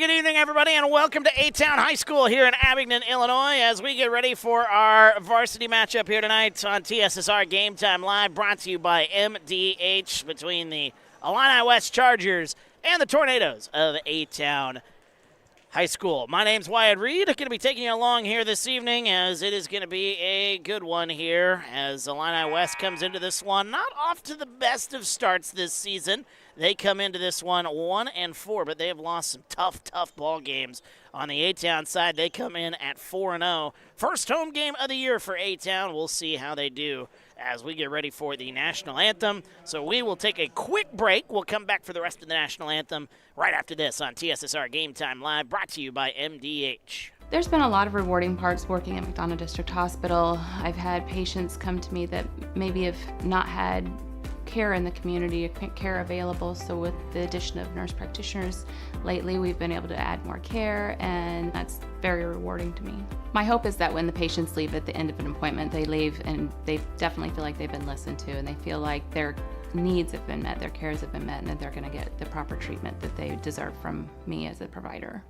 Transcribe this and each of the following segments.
good evening, everybody, and welcome to A-Town High School here in Abingdon, Illinois, as we get ready for our varsity matchup here tonight on TSSR Game Time Live, brought to you by MDH, between the Illini West Chargers and the Tornadoes of A-Town High School. My name's Wyatt Reed. I'm going to be taking you along here this evening, as it is going to be a good one here, as Illini West comes into this one not off to the best of starts this season. They come into this one 1-4, but they have lost some tough ball games. On the A-Town side, they come in at 4-0. First home game of the year for A-Town. We'll see how they do as we get ready for the national anthem. So we will take a quick break. We'll come back for the rest of the national anthem right after this on TSSR Game Time Live, brought to you by MDH. There's been a lot of rewarding parts working at McDonough District Hospital. I've had patients come to me that maybe have not had care in the community, care available. So with the addition of nurse practitioners lately, we've been able to add more care, and that's very rewarding to me. My hope is that when the patients leave at the end of an appointment, they leave and they definitely feel like they've been listened to, and they feel like their needs have been met, their cares have been met, and that they're going to get the proper treatment that they deserve from me as a provider.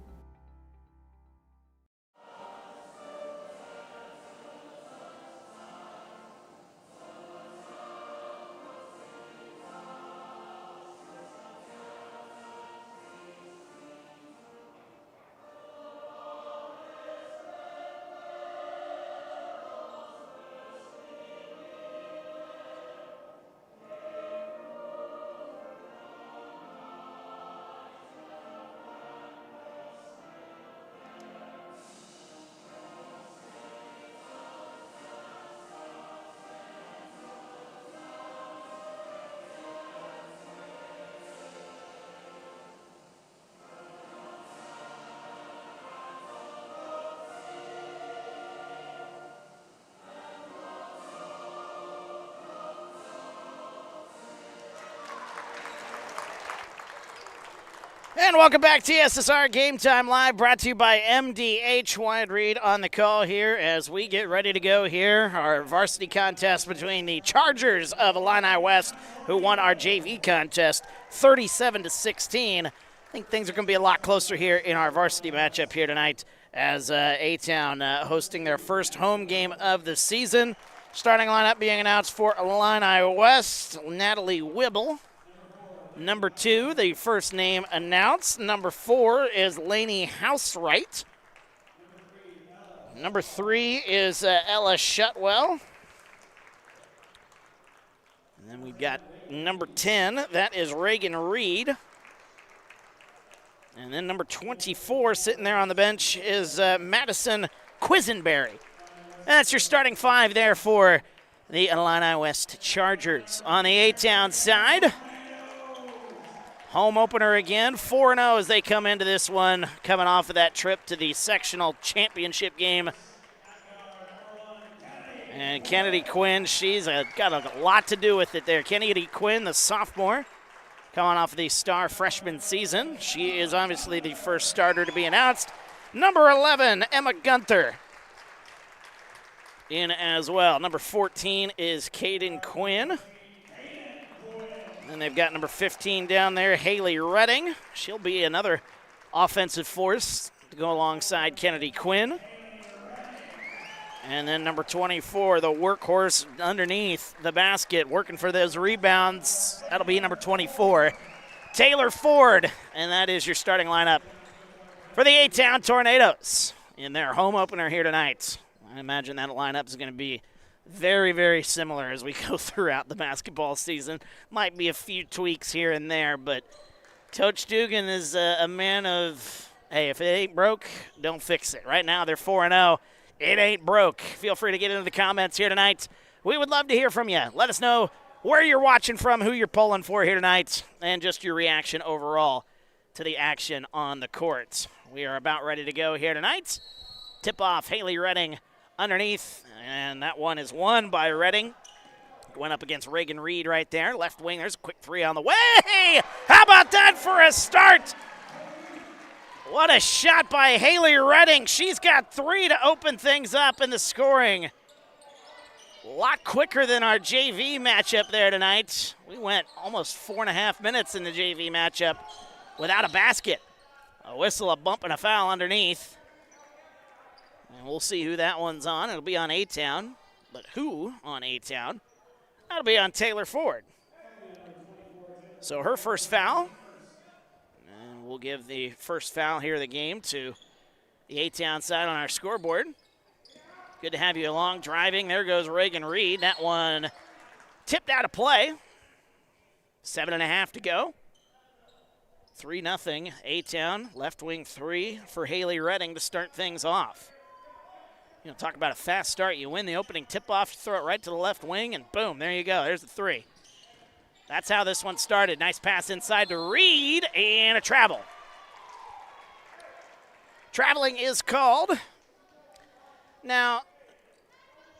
And welcome back to TSSR Game Time Live, brought to you by MDH. Wyatt Reed on the call here as we get ready to go here. Our varsity contest between the Chargers of Illini West, who won our JV contest 37-16. I think things are going to be a lot closer here in our varsity matchup here tonight, as A-Town hosting their first home game of the season. Starting lineup being announced for Illini West: Natalie Wibble. Number 2, the first name announced. Number 4 is Lainey Housewright. Number 3 is Ella Shutwell. And then we've got number 10, that is Reagan Reed. And then number 24, sitting there on the bench, is Madison Quisenberry. And that's your starting 5 there for the Illini West Chargers. On the A-Town side, home opener again, 4-0 as they come into this one, coming off of that trip to the sectional championship game. And Kennedy Quinn, she's got a lot to do with it there. Kennedy Quinn, the sophomore, coming off of the star freshman season. She is obviously the first starter to be announced. Number 11, Emma Gunther, in as well. Number 14 is Caden Quinn. And they've got number 15 down there, Haley Redding. She'll be another offensive force to go alongside Kennedy Quinn. And then number 24, the workhorse underneath the basket, working for those rebounds. That'll be number 24, Taylor Ford. And that is your starting lineup for the A-Town Tornadoes in their home opener here tonight. I imagine that lineup is going to be very, very similar as we go throughout the basketball season. Might be a few tweaks here and there, but Coach Dugan is a man of, hey, if it ain't broke, don't fix it. Right now they're 4-0. It ain't broke. Feel free to get into the comments here tonight. We would love to hear from you. Let us know where you're watching from, who you're pulling for here tonight, and just your reaction overall to the action on the court. We are about ready to go here tonight. Tip-off, Haley Redding underneath, and that one is won by Redding. Went up against Reagan Reed right there. Left wing, there's a quick 3 on the way. How about that for a start? What a shot by Haley Redding. She's got 3 to open things up in the scoring. A lot quicker than our JV matchup there tonight. We went almost 4.5 minutes in the JV matchup without a basket. A whistle, a bump, and a foul underneath. And we'll see who that one's on. It'll be on A-Town. But who on A-Town? That'll be on Taylor Ford. So her first foul. And we'll give the first foul here of the game to the A-Town side on our scoreboard. Good to have you along. Driving. There goes Reagan Reed. That one tipped out of play. 7.5 to go. 3-0. A-Town, left wing 3 for Haley Redding to start things off. You know, talk about a fast start. You win the opening tip-off, throw it right to the left wing, and boom, there you go. There's the 3. That's how this one started. Nice pass inside to Reed, and a travel. Traveling is called. Now,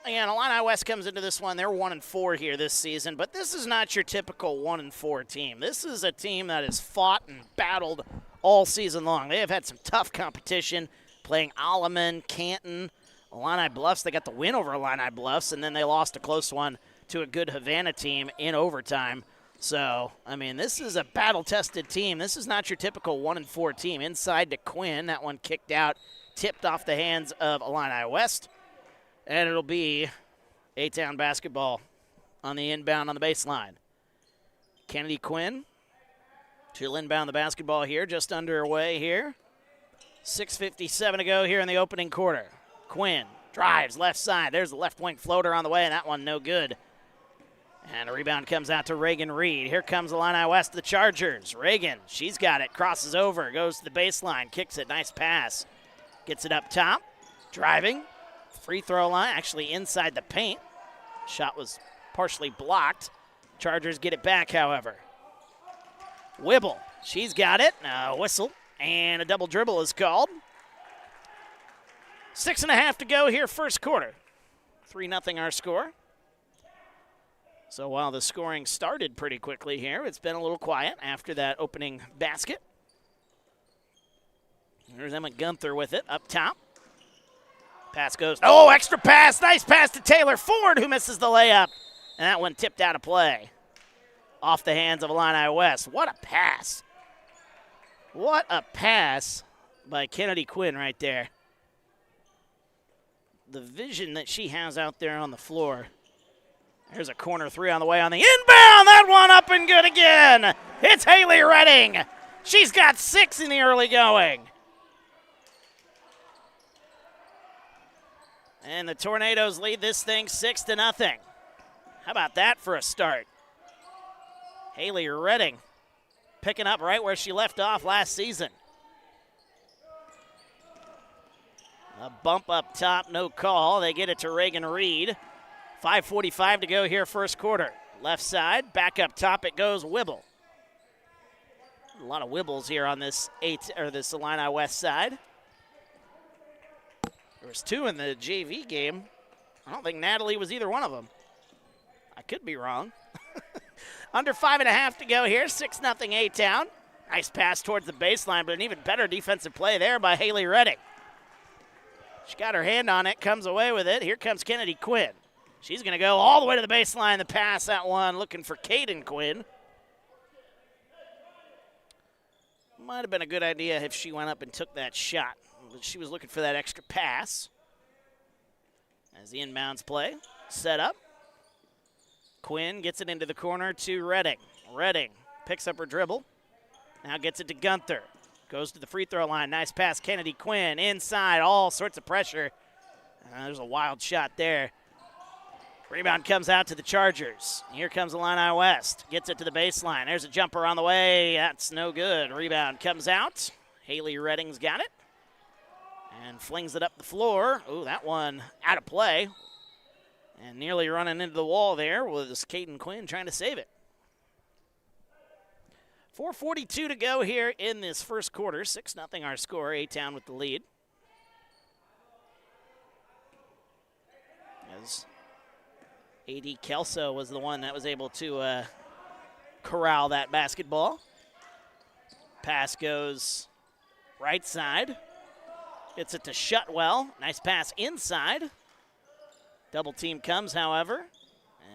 again, Illini West comes into this one. They're 1-4 here this season, but this is not your typical 1-4 team. This is a team that has fought and battled all season long. They have had some tough competition playing Alleman, Canton, Illini Bluffs. They got the win over Illini Bluffs, and then they lost a close one to a good Havana team in overtime. So, I mean, this is a battle-tested team. This is not your typical 1-4 team. Inside to Quinn. That one kicked out, tipped off the hands of Illini West. And it'll be A-Town basketball on the inbound on the baseline. Kennedy Quinn. She'll inbound the basketball here, just underway here. 6:57 to go here in the opening quarter. Quinn drives left side. There's the left wing floater on the way, and that one no good. And a rebound comes out to Reagan Reed. Here comes Illini West, the Chargers. Reagan, she's got it, crosses over, goes to the baseline, kicks it, nice pass. Gets it up top, driving. Free throw line, actually inside the paint. Shot was partially blocked. Chargers get it back, however. Wibble, she's got it. A whistle, and a double dribble is called. 6.5 to go here, first quarter. 3-0 our score. So while the scoring started pretty quickly here, it's been a little quiet after that opening basket. There's Emma Gunther with it up top. Pass goes, oh, extra pass. Nice pass to Taylor Ford, who misses the layup. And that one tipped out of play. Off the hands of Illini West. What a pass. What a pass by Kennedy Quinn right there. The vision that she has out there on the floor. There's a corner 3 on the way on the inbound. That one up and good again. It's Haley Redding. She's got 6 in the early going. And the Tornadoes lead this thing 6-0. How about that for a start? Haley Redding picking up right where she left off last season. A bump up top, no call. They get it to Reagan Reed. 5:45 to go here, first quarter. Left side, back up top it goes, Wibble. A lot of Wibbles here on this Illini West side. There was 2 in the JV game. I don't think Natalie was either one of them. I could be wrong. Under 5.5 to go here, 6-0 A-Town. Nice pass towards the baseline, but an even better defensive play there by Haley Redding. She got her hand on it, comes away with it. Here comes Kennedy Quinn. She's going to go all the way to the baseline. The pass, that one, looking for Caden Quinn. Might have been a good idea if she went up and took that shot. But she was looking for that extra pass. As the inbounds play, set up. Quinn gets it into the corner to Redding. Redding picks up her dribble. Now gets it to Gunther. Goes to the free throw line. Nice pass, Kennedy Quinn. Inside, all sorts of pressure. There's a wild shot there. Rebound comes out to the Chargers. Here comes Illini West. Gets it to the baseline. There's a jumper on the way. That's no good. Rebound comes out. Haley Redding's got it. And flings it up the floor. Oh, that one out of play. And nearly running into the wall there was Caden Quinn trying to save it. 4:42 to go here in this first quarter. 6-0 our score. A-Town with the lead. As A.D. Kelso was the one that was able to corral that basketball. Pass goes right side. Gets it to Shutwell. Nice pass inside. Double team comes, however.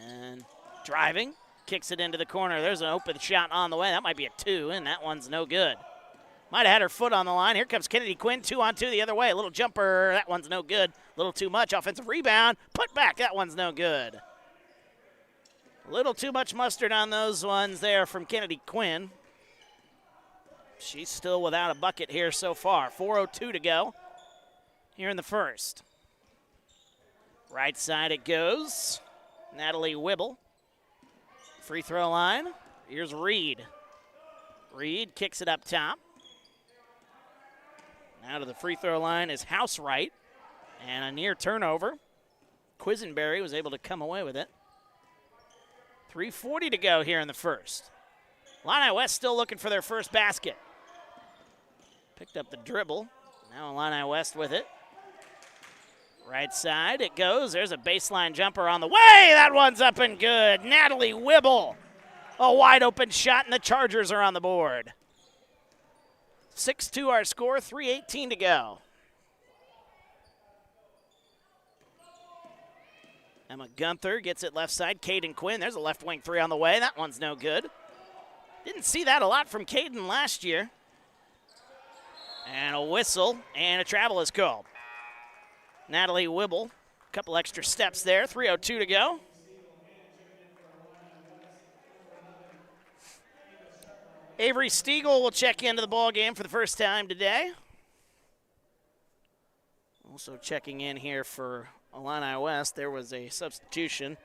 And driving. Kicks it into the corner. There's an open shot on the way. That might be a 2, and that one's no good. Might have had her foot on the line. Here comes Kennedy Quinn, 2-on-2 the other way. A little jumper, that one's no good. A little too much. Offensive rebound, put back, that one's no good. A little too much mustard on those ones there from Kennedy Quinn. She's still without a bucket here so far. 4:02 to go here in the first. Right side it goes. Natalie Wibble. Free throw line. Here's Reed. Reed kicks it up top. Now to the free throw line is Housewright. And a near turnover. Quisenberry was able to come away with it. 3:40 to go here in the first. Illini West still looking for their first basket. Picked up the dribble. Now Illini West with it. Right side it goes. There's a baseline jumper on the way. That one's up and good. Natalie Wibble. A wide open shot, and the Chargers are on the board. 6-2 our score, 3:18 to go. Emma Gunther gets it left side. Caden Quinn, there's a left wing three on the way. That one's no good. Didn't see that a lot from Caden last year. And a whistle, and a travel is called. Natalie Wibble, a couple extra steps there. 3:02 to go. Avery Stiegel will check into the ball game for the first time today. Also checking in here for Illini West, there was a substitution.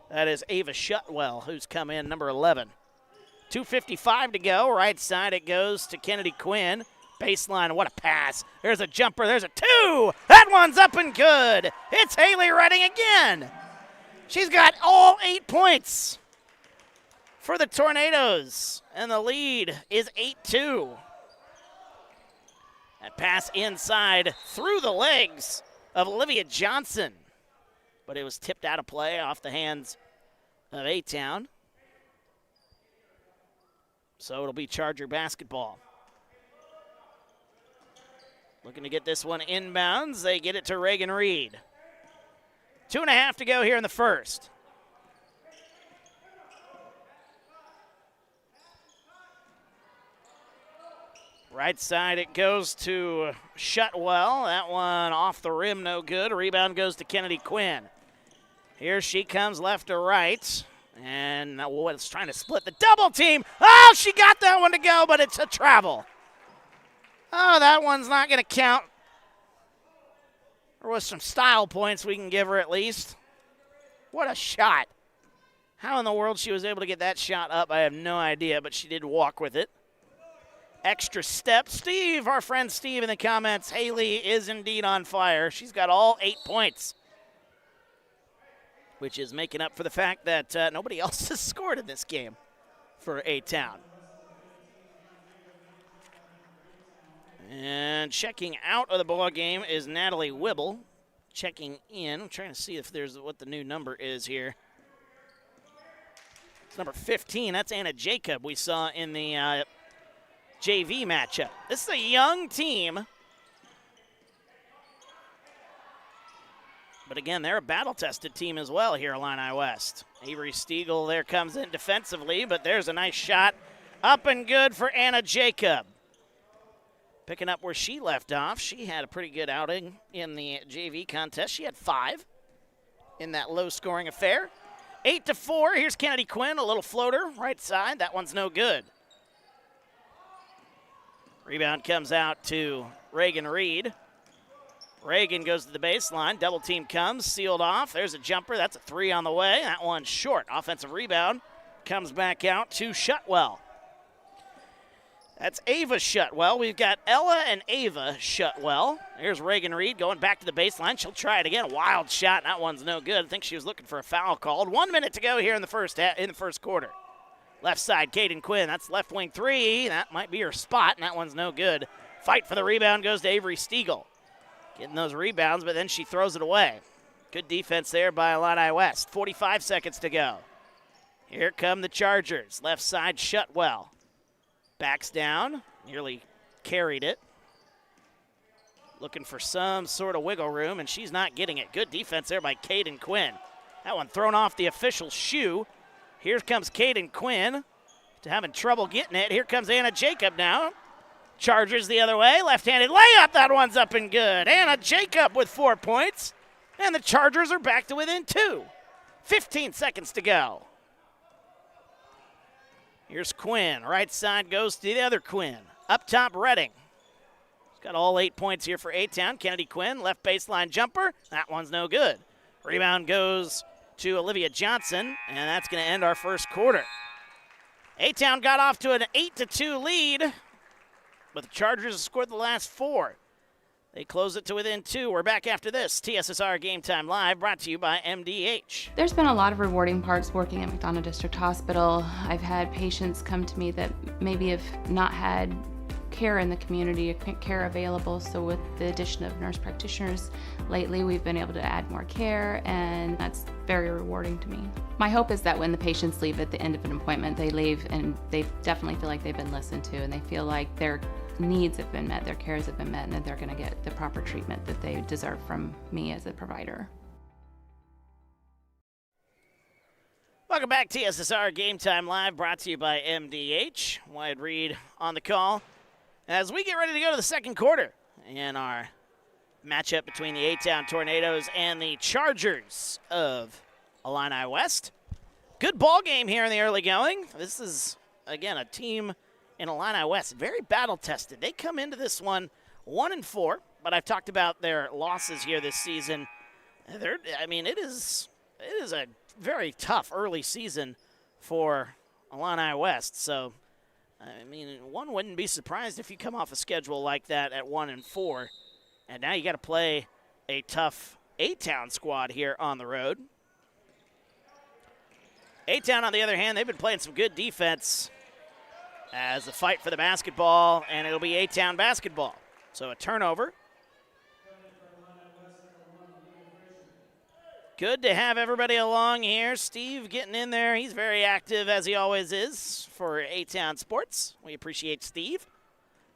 That is Ava Shutwell, who's come in, number 11. 2:55 to go. Right side it goes to Kennedy Quinn. Baseline, what a pass. There's a jumper, there's a two. That one's up and good. It's Haley Redding again. She's got all 8 points for the Tornadoes, and the lead is 8-2. That pass inside through the legs of Olivia Johnson, but it was tipped out of play off the hands of A-Town. So it'll be Charger basketball. Looking to get this one inbounds. They get it to Reagan Reed. 2.5 to go here in the first. Right side it goes to Shutwell. That one off the rim, no good. Rebound goes to Kennedy Quinn. Here she comes left to right. And was trying to split the double team. Oh, she got that one to go, but it's a travel. Oh, that one's not going to count. There was some style points we can give her at least. What a shot. How in the world she was able to get that shot up, I have no idea, but she did walk with it. Extra step. Steve, our friend Steve in the comments, Haley is indeed on fire. She's got all 8 points, which is making up for the fact that nobody else has scored in this game for A-Town. And checking out of the ball game is Natalie Wibble. Checking in. I'm trying to see if there's what the new number is here. It's number 15. That's Anna Jacob we saw in the JV matchup. This is a young team. But again, they're a battle-tested team as well here, Illini West. Avery Stiegel there comes in defensively, but there's a nice shot. Up and good for Anna Jacob. Picking up where she left off. She had a pretty good outing in the JV contest. She had 5 in that low-scoring affair. 8-4. Here's Kennedy Quinn, a little floater, right side. That one's no good. Rebound comes out to Reagan Reed. Reagan goes to the baseline. Double team comes, sealed off. There's a jumper. That's a 3 on the way. That one's short. Offensive rebound comes back out to Shutwell. That's Ava Shutwell. We've got Ella and Ava Shutwell. There's Reagan Reed going back to the baseline. She'll try it again. A wild shot. That one's no good. I think she was looking for a foul called. 1 minute to go here in the first quarter. Left side, Caden Quinn. That's left wing 3. That might be her spot, and that one's no good. Fight for the rebound goes to Avery Stiegel. Getting those rebounds, but then she throws it away. Good defense there by Illini West. 45 seconds to go. Here come the Chargers. Left side, Shutwell. Backs down, nearly carried it. Looking for some sort of wiggle room, and she's not getting it. Good defense there by Caden Quinn. That one thrown off the official shoe. Here comes Caden Quinn to having trouble getting it. Here comes Anna Jacob now. Chargers the other way. Left-handed layup. That one's up and good. Anna Jacob with 4 points. And the Chargers are back to within 2. 15 seconds to go. Here's Quinn. Right side goes to the other Quinn. Up top, Redding. He's got all 8 points here for A-Town. Kennedy Quinn, left baseline jumper. That one's no good. Rebound goes to Olivia Johnson, and that's going to end our first quarter. A-Town got off to an 8-2 lead, but the Chargers have scored the last 4. They close it to within 2. We're back after this. TSSR Game Time Live, brought to you by MDH. There's been a lot of rewarding parts working at McDonough District Hospital. I've had patients come to me that maybe have not had care in the community, care available. So with the addition of nurse practitioners lately, we've been able to add more care, and that's very rewarding to me. My hope is that when the patients leave at the end of an appointment, they leave and they definitely feel like they've been listened to, and they feel like their needs have been met, their cares have been met, and that they're going to get the proper treatment that they deserve from me as a provider. Welcome back, TSSR Game Time Live, brought to you by MDH. Wyatt Reed on the call as we get ready to go to the second quarter in our matchup between the A-Town Tornadoes and the Chargers of Illini West. Good ball game here in the early going. This is, again, a team in Illini West, very battle-tested. They come into this one 1-4, but I've talked about their losses here this season. It is a very tough early season for Illini West. So, one wouldn't be surprised if you come off a schedule like that at 1-4, and now you got to play a tough A-Town squad here on the road. A-Town, on the other hand, they've been playing some good defense as the fight for the basketball, and it'll be A-Town basketball. So a turnover. Good to have everybody along here. Steve getting in there. He's very active, as he always is, for A-Town Sports. We appreciate Steve.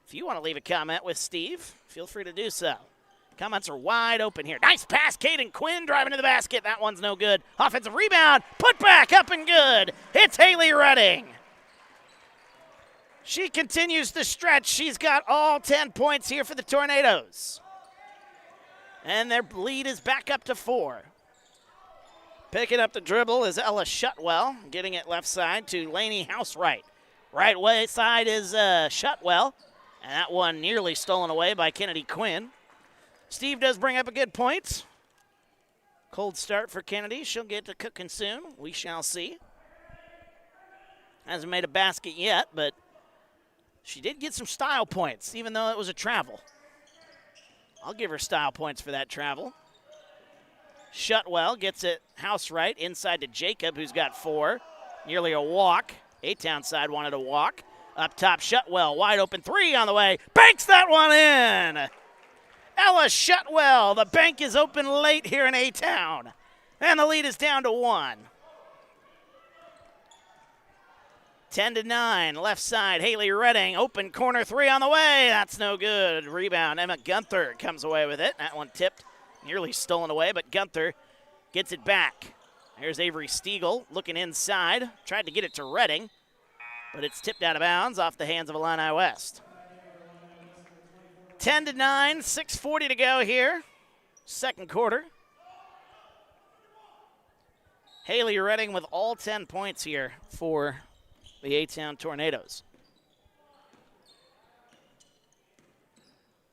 If you want to leave a comment with Steve, feel free to do so. Comments are wide open here. Nice pass, Caden Quinn driving to the basket. That one's no good. Offensive rebound, put back, up and good. It's Haley Redding. She continues to stretch. She's got all 10 points here for the Tornadoes. And their lead is back up to 4. Picking up the dribble is Ella Shutwell, getting it left side to Lainey Housewright. Right way side is Shutwell, and that one nearly stolen away by Kennedy Quinn. Steve does bring up a good point. Cold start for Kennedy. She'll get to cooking soon. We shall see. Hasn't made a basket yet, but she did get some style points, even though it was a travel. I'll give her style points for that travel. Shutwell gets it Housewright inside to Jacob, who's got 4. Nearly a walk. A-Town side wanted a walk. Up top, Shutwell, wide open 3 on the way. Banks that one in! Ella Shutwell, the bank is open late here in A-Town. And the lead is down to 1. 10-9, left side, Haley Redding, open corner 3 on the way. That's no good. Rebound, Emma Gunther comes away with it. That one tipped, nearly stolen away, but Gunther gets it back. Here's Avery Stiegel looking inside. Tried to get it to Redding, but it's tipped out of bounds off the hands of Illini West. 10-9, 6:40 to go here. Second quarter. Haley Redding with all 10 points here for the A-Town Tornadoes.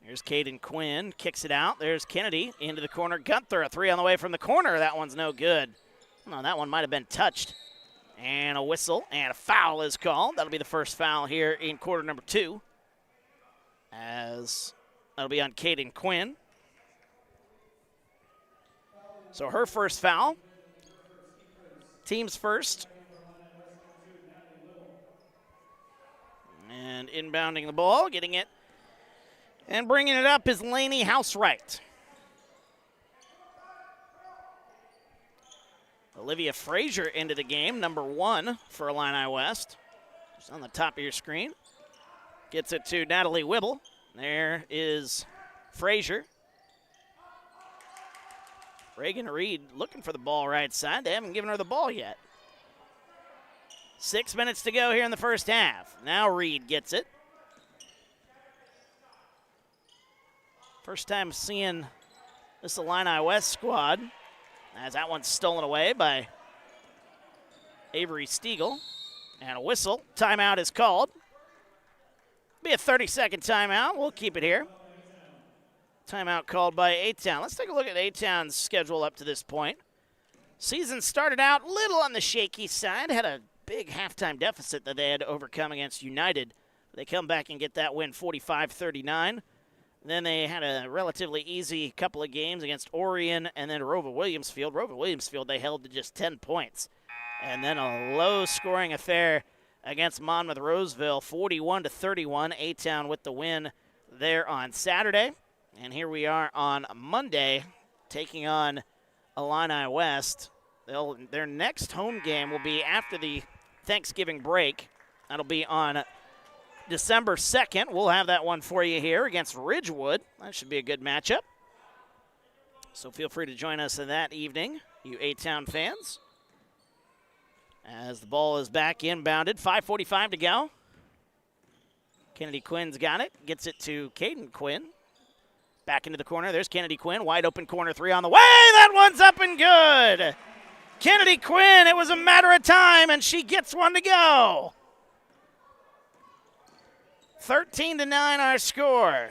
Here's Caden Quinn, kicks it out. There's Kennedy into the corner. Gunther, a 3 on the way from the corner. That one's no good. Oh, that one might have been touched. And a whistle and a foul is called. That'll be the first foul here in quarter number 2. As that'll be on Caden Quinn. So her first foul. Team's first. And inbounding the ball, getting it and bringing it up is Lainey Housewright. Olivia Frazier into the game, number 1 for Illini West. Just on the top of your screen. Gets it to Natalie Wibble. There is Frazier. Reagan Reed looking for the ball right side. They haven't given her the ball yet. 6 minutes to go here in the first half. Now Reed gets it. First time seeing this Illini West squad, as that one's stolen away by Avery Stiegel. And a whistle. Timeout is called. Be a 30-second timeout. We'll keep it here. Timeout called by A-Town. Let's take a look at A-Town's schedule up to this point. Season started out a little on the shaky side. Had a big halftime deficit that they had to overcome against United. They come back and get that win 45-39. Then they had a relatively easy couple of games against Orion and then Rova Williamsfield. Rova Williamsfield they held to just 10 points. And then a low-scoring affair against Monmouth Roseville, 41-31. A-Town with the win there on Saturday. And here we are on Monday taking on Illini West. Their next home game will be after the Thanksgiving break. That'll be on December 2nd. We'll have that one for you here against Ridgewood. That should be a good matchup. So feel free to join us in that evening, you A-Town fans. As the ball is back inbounded, 5:45 to go. Kennedy Quinn's got it, gets it to Caden Quinn. Back into the corner, there's Kennedy Quinn, wide open corner three on the way. That one's up and good. Kennedy Quinn, it was a matter of time, and she gets one to go. 13-9 our score.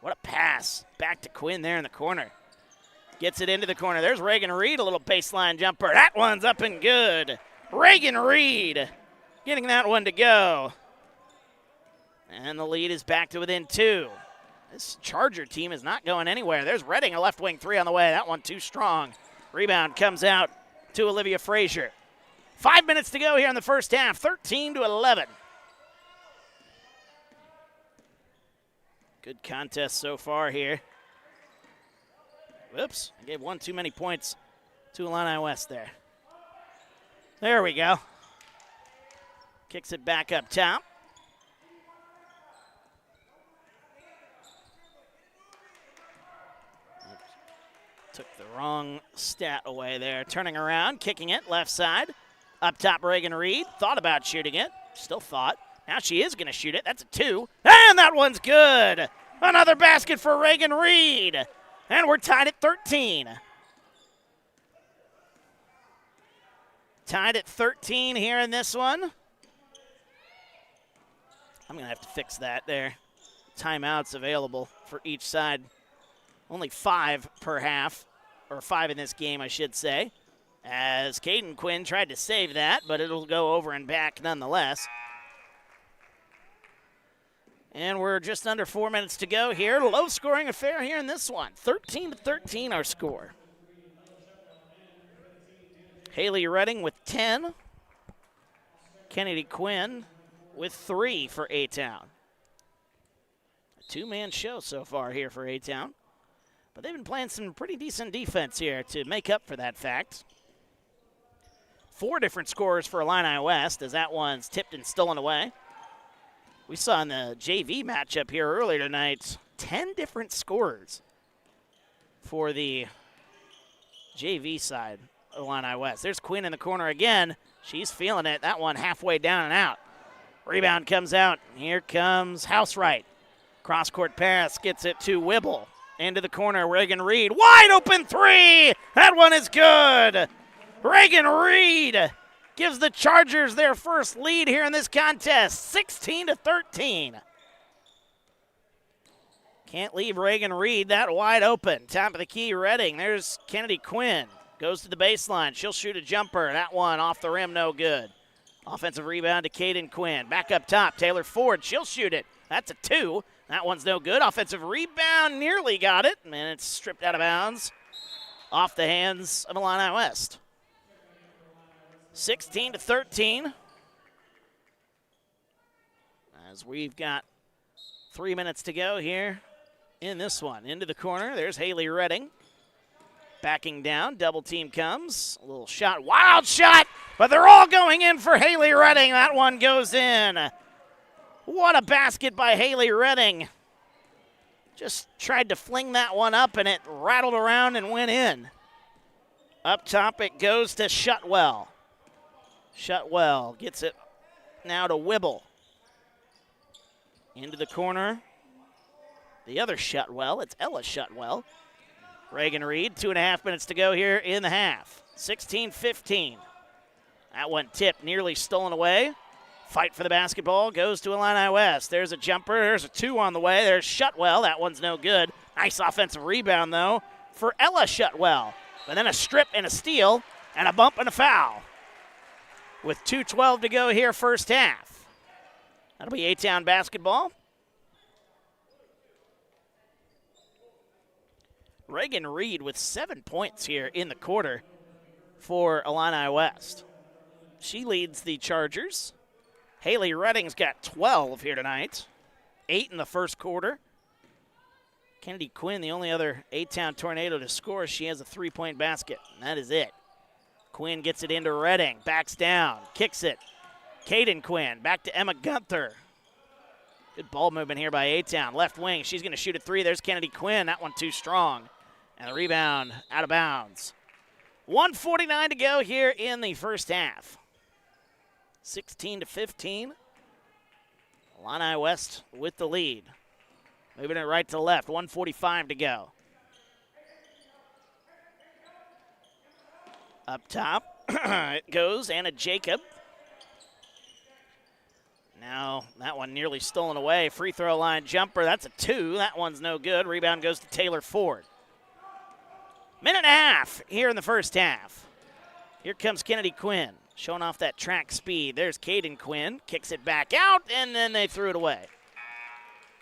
What a pass. Back to Quinn there in the corner. Gets it into the corner. There's Reagan Reed, a little baseline jumper. That one's up and good. Reagan Reed getting that one to go. And the lead is back to within 2. This Charger team is not going anywhere. There's Redding, a left wing three on the way. That one too strong. Rebound comes out to Olivia Frazier. 5 minutes to go here in the first half, 13-11. Good contest so far here. Whoops, I gave one too many points to Illini West there. There we go. Kicks it back up top. Took the wrong stat away there. Turning around, kicking it left side. Up top, Reagan Reed. Thought about shooting it. Still thought. Now she is going to shoot it. That's a 2. And that one's good. Another basket for Reagan Reed. And we're tied at 13. Tied at 13 here in this one. I'm going to have to fix that there. Timeouts available for each side. Only 5 per half, or 5 in this game, I should say, as Caden Quinn tried to save that, but it'll go over and back nonetheless. And we're just under 4 minutes to go here. Low-scoring affair here in this one. 13-13 our score. Haley Redding with 10. Kennedy Quinn with 3 for A-Town. A 2-man show so far here for A-Town. But they've been playing some pretty decent defense here to make up for that fact. 4 different scorers for Illini West, as that one's tipped and stolen away. We saw in the JV matchup here earlier tonight, 10 different scorers for the JV side of Illini West. There's Quinn in the corner again. She's feeling it. That one halfway down and out. Rebound comes out. Here comes Housewright. Cross-court pass gets it to Wibble. Into the corner, Reagan Reed. Wide open 3! That one is good! Reagan Reed gives the Chargers their first lead here in this contest, 16-13. Can't leave Reagan Reed that wide open. Top of the key, Redding. There's Kennedy Quinn. Goes to the baseline. She'll shoot a jumper. That one off the rim, no good. Offensive rebound to Caden Quinn. Back up top, Taylor Ford. She'll shoot it. That's a 2. That one's no good. Offensive rebound, nearly got it. And it's stripped out of bounds off the hands of Illini West. 16-13. As we've got 3 minutes to go here in this one. Into the corner, there's Haley Redding. Backing down, double team comes. A little shot, wild shot, but they're all going in for Haley Redding. That one goes in. What a basket by Haley Redding. Just tried to fling that one up, and it rattled around and went in. Up top, it goes to Shutwell. Shutwell gets it now to Wibble. Into the corner. the other Shutwell. It's Ella Shutwell. Reagan Reed, 2.5 minutes to go here in the half. 16-15. That one tipped, nearly stolen away. Fight for the basketball goes to Illini West. There's a jumper. There's a 2 on the way. There's Shutwell. That one's no good. Nice offensive rebound, though, for Ella Shutwell. But then a strip and a steal and a bump and a foul. With 2:12 to go here, first half. That'll be A-Town basketball. Reagan Reed with 7 points here in the quarter for Illini West. She leads the Chargers. Haley Redding's got 12 here tonight. 8 in the first quarter. Kennedy Quinn, the only other A-Town Tornado to score. She has a 3-point basket, and that is it. Quinn gets it into Redding, backs down, kicks it. Caden Quinn, back to Emma Gunther. Good ball movement here by A-Town. Left wing, she's going to shoot a 3. There's Kennedy Quinn. That one too strong. And the rebound out of bounds. 1:49 to go here in the first half. 16-15. Illini West with the lead. Moving it right to left. 1:45 to go. Up top, it goes. Anna Jacob. Now, that one nearly stolen away. Free throw line jumper. That's a 2. That one's no good. Rebound goes to Taylor Ford. Minute and a half here in the first half. Here comes Kennedy Quinn, showing off that track speed. There's Caden Quinn. Kicks it back out, and then they threw it away.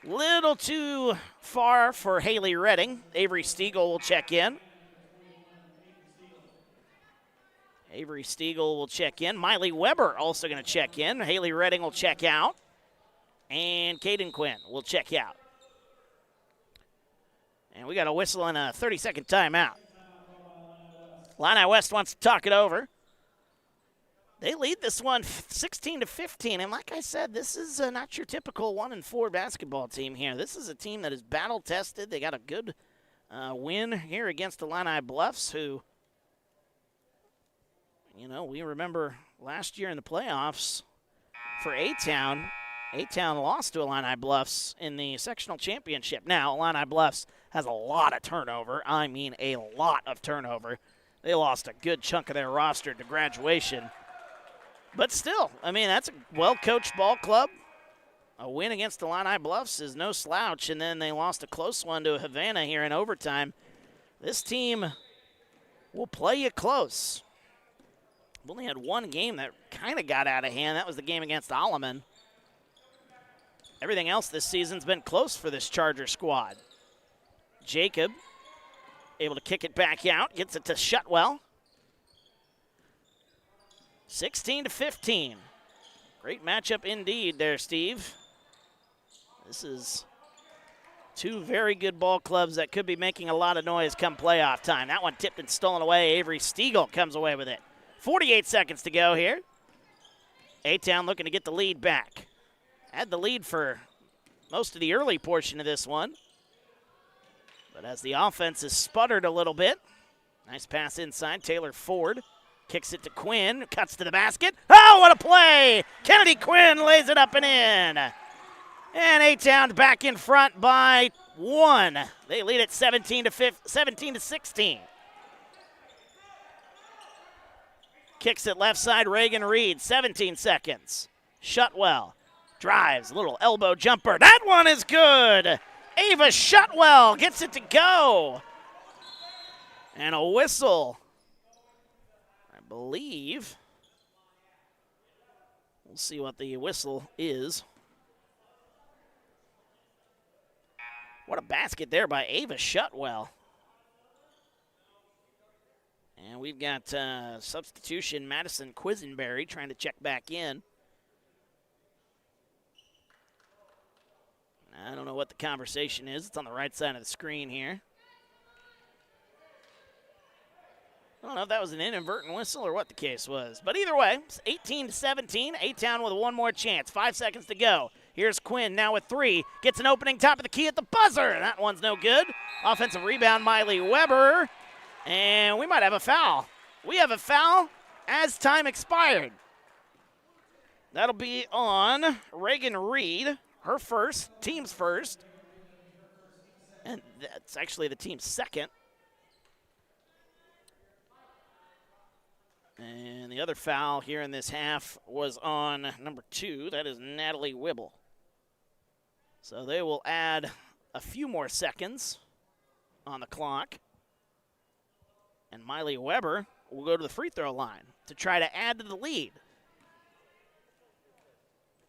Little too far for Haley Redding. Avery Stiegel will check in. Avery Stiegel will check in. Miley Weber also going to check in. Haley Redding will check out. And Caden Quinn will check out. And we got a whistle and a 30-second timeout. Illini West wants to talk it over. They lead this one 16-15. And like I said, this is not your typical 1-4 basketball team here. This is a team that is battle-tested. They got a good win here against Illini Bluffs, who, you know, we remember last year in the playoffs for A-Town. A-Town lost to Illini Bluffs in the sectional championship. Now, Illini Bluffs has a lot of turnover. I mean a lot of turnover. They lost a good chunk of their roster to graduation. But still, I mean, that's a well-coached ball club. A win against Illini Bluffs is no slouch, and then they lost a close one to Havana here in overtime. This team will play you close. We've only had one game that kind of got out of hand. That was the game against Alleman. Everything else this season's been close for this Charger squad. Jacob able to kick it back out, gets it to Shutwell. 16-15. Great matchup indeed there, Steve. This is two very good ball clubs that could be making a lot of noise come playoff time. That one tipped and stolen away. Avery Stiegel comes away with it. 48 seconds to go here. A-Town looking to get the lead back. Had the lead for most of the early portion of this one. But as the offense has sputtered a little bit, nice pass inside. Taylor Ford kicks it to Quinn, cuts to the basket. Oh, what a play! Kennedy Quinn lays it up and in. And A-Town back in front by 1. They lead it 17-16. Kicks it left side, Reagan Reed, 17 seconds. Shutwell drives, little elbow jumper. That one is good. Ava Shutwell gets it to go. And a whistle, I believe. We'll see what the whistle is. What a basket there by Ava Shutwell. And we've got substitution Madison Quisenberry trying to check back in. I don't know what the conversation is. It's on the right side of the screen here. I don't know if that was an inadvertent whistle or what the case was. But either way, it's 18-17. A-Town with one more chance. 5 seconds to go. Here's Quinn now with 3. Gets an opening top of the key at the buzzer. That one's no good. Offensive rebound, Miley Weber. And we might have a foul. We have a foul as time expired. That'll be on Reagan Reed, her first, team's first. And that's actually the team's second. And the other foul here in this half was on number 2. That is Natalie Wibble. So they will add a few more seconds on the clock. And Miley Weber will go to the free throw line to try to add to the lead.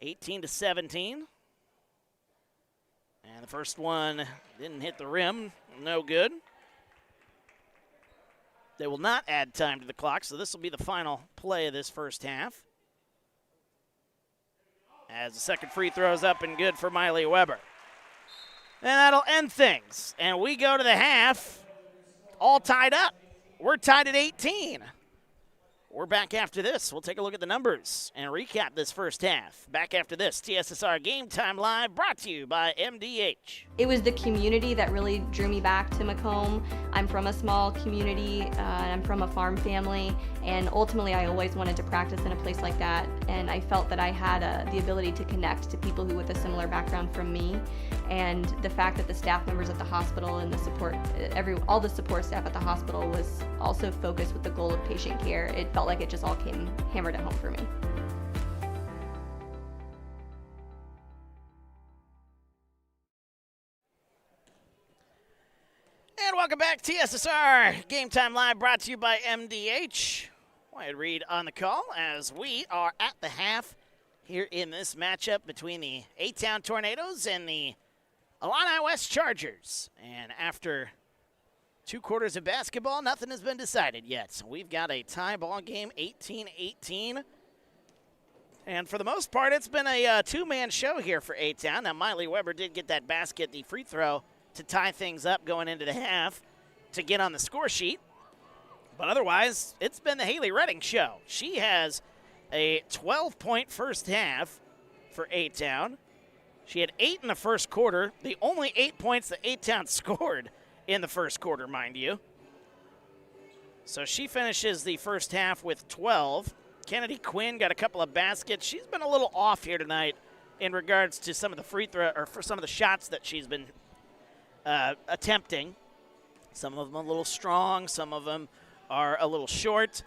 18-17. And the first one didn't hit the rim. No good. They will not add time to the clock, so this will be the final play of this first half. As the second free throw is up and good for Miley Weber. And that'll end things. And we go to the half all tied up. We're tied at 18. We're back after this. We'll take a look at the numbers and recap this first half. Back after this, TSSR Game Time Live, brought to you by MDH. It was the community that really drew me back to Macomb. I'm from a small community, and I'm from a farm family, and ultimately I always wanted to practice in a place like that, and I felt that I had the ability to connect to people who with a similar background from me, and the fact that the staff members at the hospital and the support, all the support staff at the hospital was also focused with the goal of patient care. It felt like it just all came hammered at home for me. And welcome back, TSSR Game Time Live, brought to you by MDH. Wyatt Reed on the call as we are at the half here in this matchup between the A-Town Tornadoes and the Illini West Chargers. And after 2 quarters of basketball, nothing has been decided yet. So we've got a tie ball game, 18-18. And for the most part, it's been a two-man show here for A-Town. Now, Miley Weber did get that basket, the free throw, to tie things up going into the half to get on the score sheet. But otherwise, it's been the Haley Redding show. She has a 12-point first half for A-Town. She had 8 in the first quarter, the only 8 points that A-Town scored in the first quarter, mind you. So she finishes the first half with 12. Kennedy Quinn got a couple of baskets. She's been a little off here tonight in regards to some of the free throw, or for some of the shots that she's been attempting. Some of them a little strong, some of them are a little short.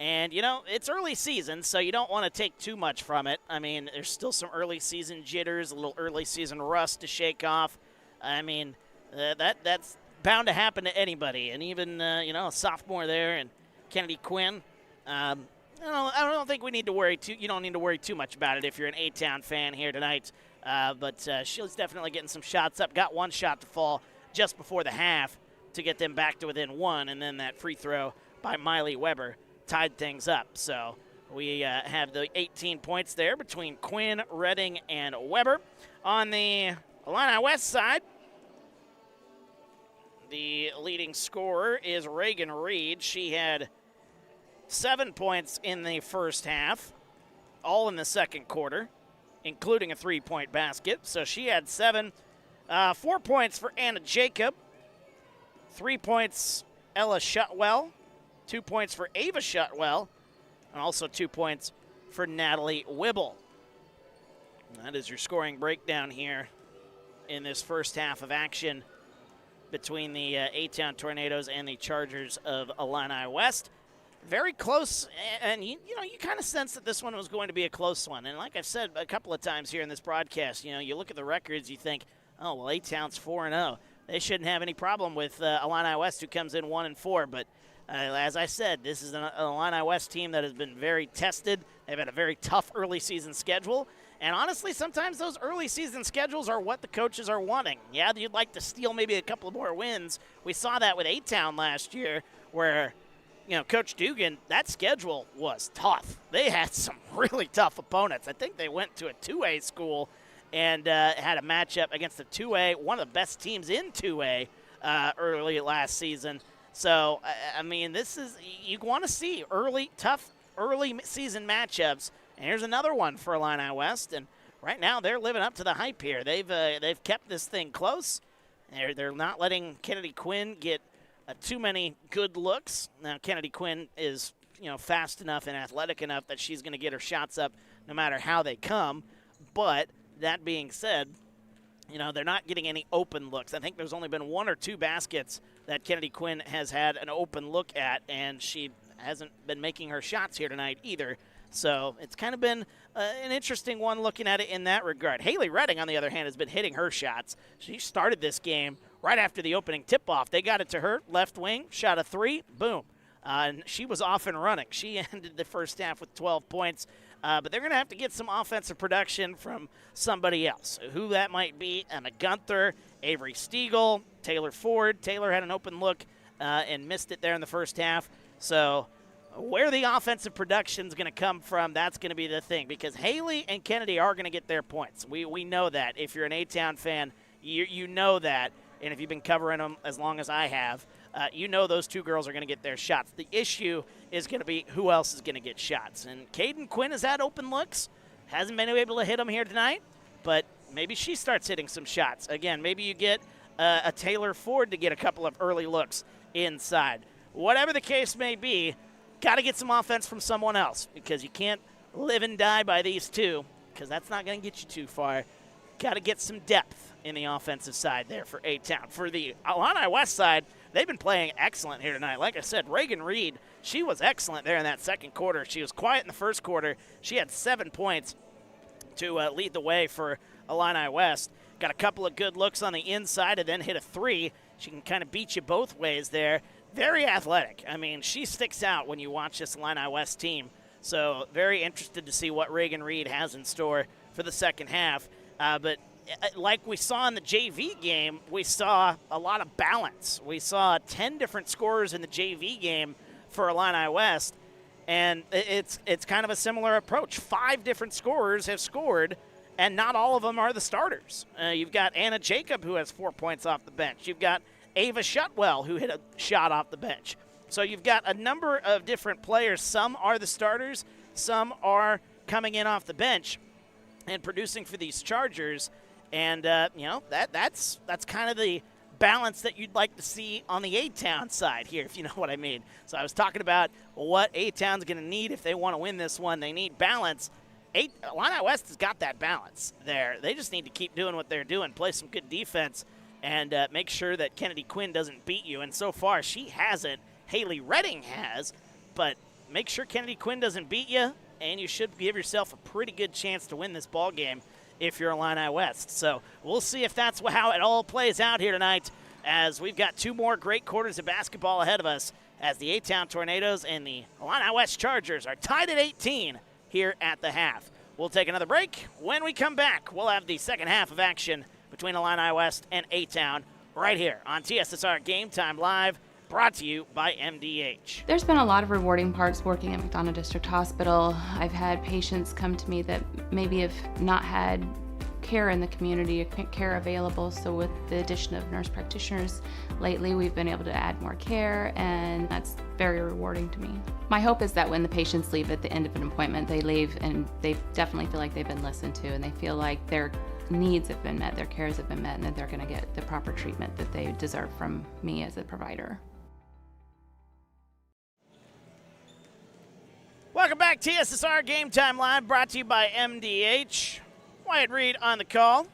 And, you know, it's early season, so you don't want to take too much from it. I mean, there's still some early season jitters, a little early season rust to shake off. I mean, that's bound to happen to anybody. And even, you know, a sophomore there and Kennedy Quinn. I don't think we need to worry you don't need to worry too much about it if you're an A-Town fan here tonight. But she's definitely getting some shots up. Got one shot to fall just before the half to get them back to within 1, and then that free throw by Miley Weber tied things up. So we have the 18 points there between Quinn, Redding, and Weber. On the Illini West side, the leading scorer is Reagan Reed. She had 7 points in the first half, all in the second quarter, including a 3-point basket. So she had 7. 4 points for Anna Jacob. 3 points, Ella Shutwell. 2 points for Ava Shutwell. And also 2 points for Natalie Wibble. And that is your scoring breakdown here in this first half of action between the A-Town Tornadoes and the Chargers of Illini West. Very close, and you kind of sense that this one was going to be a close one. And like I've said a couple of times here in this broadcast, you know, you look at the records, you think, oh, well, A-Town's 4-0. They shouldn't have any problem with Illini West, who comes in 1-4. But as I said, this is an Illini West team that has been very tested. They've had a very tough early season schedule. And honestly, sometimes those early season schedules are what the coaches are wanting. Yeah, you'd like to steal maybe a couple more wins. We saw that with A-Town last year where, you know, Coach Dugan, that schedule was tough. They had some really tough opponents. I think they went to a 2A school and had a matchup against a 2A, one of the best teams in 2A early last season. So, I mean, you want to see tough early season matchups. And here's another one for Illini West, and right now they're living up to the hype here. They've kept this thing close. They're not letting Kennedy Quinn get too many good looks. Now Kennedy Quinn is, you know, fast enough and athletic enough that she's going to get her shots up no matter how they come. But that being said, they're not getting any open looks. I think there's only been 1 or 2 baskets that Kennedy Quinn has had an open look at, and she hasn't been making her shots here tonight either. So it's kind of been an interesting one looking at it in that regard. Haley Redding, on the other hand, has been hitting her shots. She started this game right after the opening tip-off. They got it to her, left wing, shot a 3, boom. And she was off and running. She ended the first half with 12 points. But they're going to have to get some offensive production from somebody else. Who that might be, Emma Gunther, Avery Stiegel, Taylor Ford. Taylor had an open look and missed it there in the first half. So where the offensive production is going to come from, that's going to be the thing. Because Haley and Kennedy are going to get their points. We know that. If you're an A-Town fan, you know that. And if you've been covering them as long as I have, you know those 2 girls are going to get their shots. The issue is going to be who else is going to get shots. And Caden Quinn has had open looks. Hasn't been able to hit them here tonight, but maybe she starts hitting some shots. Again, maybe you get a Taylor Ford to get a couple of early looks inside. Whatever the case may be, got to get some offense from someone else because you can't live and die by these 2 because that's not going to get you too far. Got to get some depth in the offensive side there for A-Town. For the Illini West side, they've been playing excellent here tonight. Like I said, Reagan Reed, she was excellent there in that second quarter. She was quiet in the first quarter. She had 7 points to lead the way for Illini West. Got a couple of good looks on the inside and then hit a 3. She can kind of beat you both ways there. Very athletic. I mean, she sticks out when you watch this Illini West team. So very interested to see what Reagan Reed has in store for the second half. But like we saw in the JV game, we saw a lot of balance. We saw 10 different scorers in the JV game for Illini West, and it's kind of a similar approach. 5 different scorers have scored, and not all of them are the starters. You've got Anna Jacob, who has 4 points off the bench. You've got Ava Shutwell, who hit a shot off the bench. So you've got a number of different players. Some are the starters, some are coming in off the bench and producing for these Chargers. And, that's kind of the balance that you'd like to see on the A-Town side here, if you know what I mean. So I was talking about what A-Town's going to need if they want to win this one. They need balance. Illini West has got that balance there. They just need to keep doing what they're doing, play some good defense, and make sure that Kennedy Quinn doesn't beat you. And so far, she hasn't. Haley Redding has. But make sure Kennedy Quinn doesn't beat you, and you should give yourself a pretty good chance to win this ball game if you're Illini West. So we'll see if that's how it all plays out here tonight, as we've got 2 more great quarters of basketball ahead of us, as the A-Town Tornadoes and the Illini West Chargers are tied at 18 here at the half. We'll take another break. When we come back, we'll have the second half of action between Illini West and A-Town right here on TSSR Game Time Live, brought to you by MDH. There's been a lot of rewarding parts working at McDonough District Hospital. I've had patients come to me that maybe have not had care in the community, care available. So with the addition of nurse practitioners lately, we've been able to add more care, and that's very rewarding to me. My hope is that when the patients leave at the end of an appointment, they leave and they definitely feel like they've been listened to, and they feel like their needs have been met, their cares have been met, and that they're going to get the proper treatment that they deserve from me as a provider. Welcome back, TSSR Game Time Live, brought to you by MDH. Wyatt Reed on the call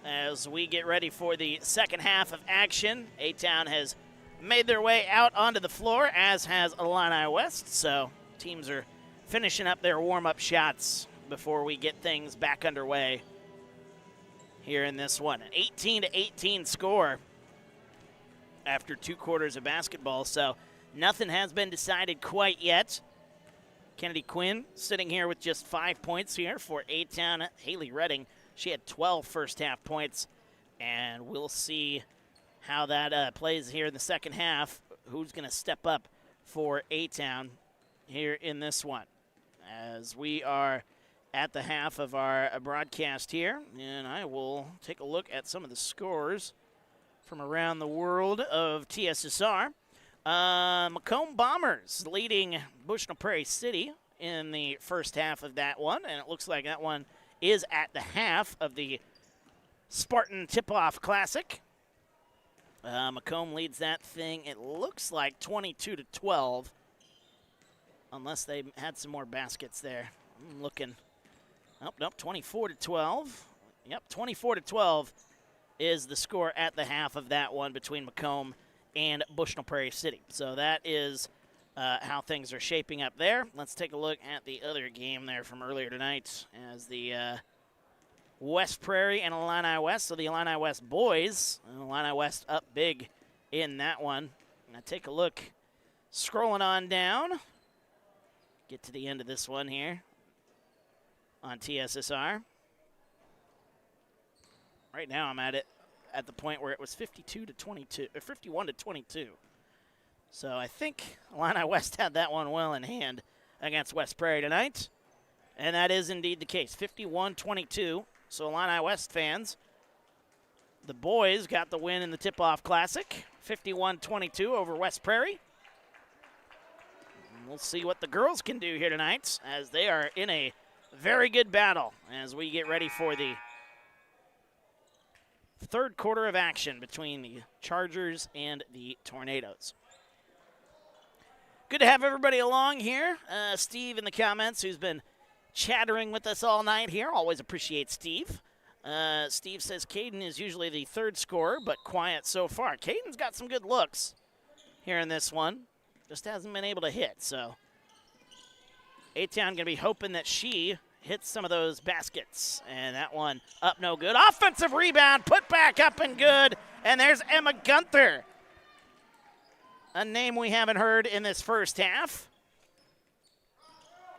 as we get ready for the second half of action. A-Town has made their way out onto the floor, as has Illini West. So teams are finishing up their warm-up shots before we get things back underway here in this one. An 18-18 score after 2 quarters of basketball, so nothing has been decided quite yet. Kennedy Quinn sitting here with just 5 points here for A-Town. Haley Redding, she had 12 first-half points, and we'll see how that plays here in the second half. Who's going to step up for A-Town here in this one, as we are at the half of our broadcast here, and I will take a look at some of the scores from around the world of TSSR. Macomb Bombers leading Bushnell-Prairie City in the first half of that one, and it looks like that one is at the half of the Spartan Tip-Off Classic. Macomb leads that thing, it looks like 22-12, unless they had some more baskets there. I'm looking. Oh, nope, 24-12 Yep, 24-12 is the score at the half of that one between Macomb and Bushnell-Prairie City. So that is how things are shaping up there. Let's take a look at the other game there from earlier tonight as the West Prairie and Illini West. So the Illini West boys, Illini West up big in that one. Now take a look, scrolling on down. Get to the end of this one here on TSSR. Right now I'm at the point where it was 52-22, or 51-22. So I think Illini West had that one well in hand against West Prairie tonight. And that is indeed the case, 51-22. So Illini West fans, the boys got the win in the Tip-Off Classic, 51-22 over West Prairie. And we'll see what the girls can do here tonight as they are in a very good battle as we get ready for the third quarter of action between the Chargers and the Tornadoes. Good to have everybody along here. Steve in the comments, who's been chattering with us all night here. Always appreciate Steve. Steve says Caden is usually the third scorer, but quiet so far. Caden's got some good looks here in this one. Just hasn't been able to hit, so A-Town going to be hoping that she hits some of those baskets. And that one up no good. Offensive rebound, put back up and good. And there's Emma Gunther, a name we haven't heard in this first half.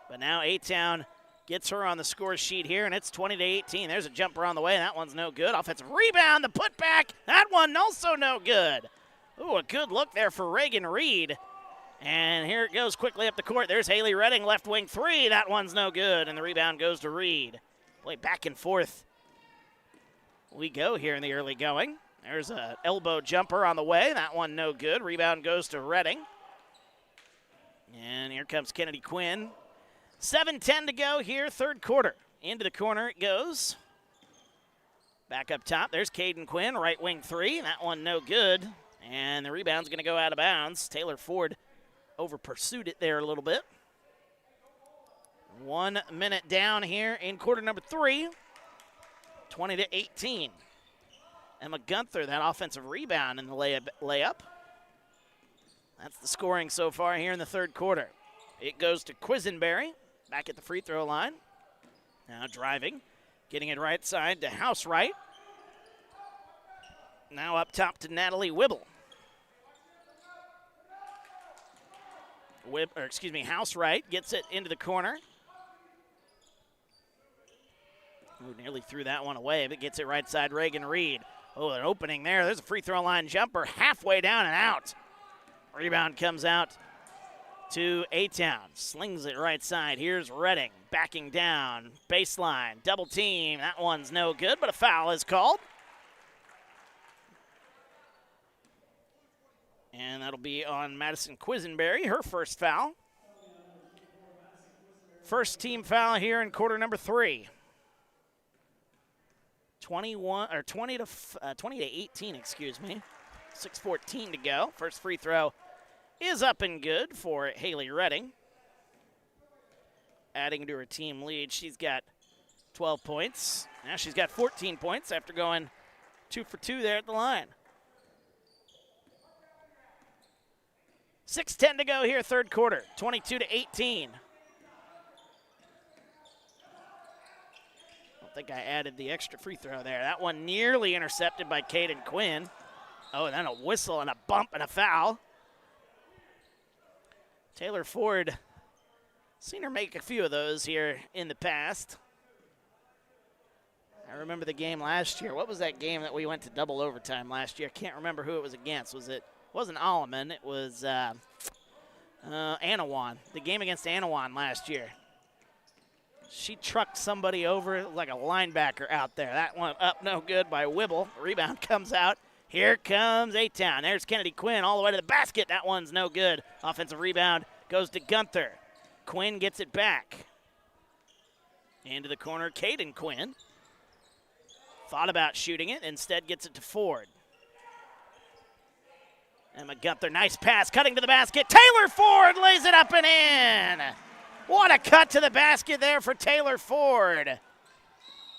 But now A-Town gets her on the score sheet here, and it's 20-18. There's a jumper on the way, and that one's no good. Offensive rebound, the putback, that one also no good. Ooh, a good look there for Reagan Reed. And here it goes quickly up the court. There's Haley Redding, left wing three. That one's no good, and the rebound goes to Reed. Boy, back and forth we go here in the early going. There's an elbow jumper on the way. That one no good. Rebound goes to Redding. And here comes Kennedy Quinn. 7:10 to go here, third quarter. Into the corner it goes. Back up top, there's Caden Quinn, right wing three. That one no good. And the rebound's going to go out of bounds. Taylor Ford over-pursued it there a little bit. 1 minute down here in quarter number three. 20-18. Emma Gunther, that offensive rebound in the layup. That's the scoring so far here in the third quarter. It goes to Quisenberry, back at the free throw line. Now driving, getting it right side to Housewright. Now up top to Natalie Wibble. Housewright gets it into the corner. Ooh, nearly threw that one away, but gets it right side, Reagan Reed. Oh, an opening there. There's a free throw line jumper halfway down and out. Rebound comes out to A-Town. Slings it right side. Here's Redding backing down. Baseline. Double team. That one's no good, but a foul is called. And that'll be on Madison Quisenberry, her first foul. First team foul here in quarter number three. 20 to 18, excuse me. 6:14 to go. First free throw is up and good for Haley Redding. Adding to her team lead, she's got 12 points. Now she's got 14 points after going 2 for 2 there at the line. 6:10 to go here, third quarter. 22-18. I don't think I added the extra free throw there. That one nearly intercepted by Caden Quinn. Oh, and then a whistle and a bump and a foul. Taylor Ford, seen her make a few of those here in the past. I remember the game last year. What was that game that we went to double overtime last year? I can't remember who it was against. It wasn't Alleman. It was Anawan. The game against Anawan last year. She trucked somebody over like a linebacker out there. That one up no good by Wibble. Rebound comes out. Here comes A-Town. There's Kennedy Quinn all the way to the basket. That one's no good. Offensive rebound goes to Gunther. Quinn gets it back. Into the corner, Caden Quinn. Thought about shooting it, instead gets it to Ford. Emma Gunther, nice pass, cutting to the basket. Taylor Ford lays it up and in. What a cut to the basket there for Taylor Ford.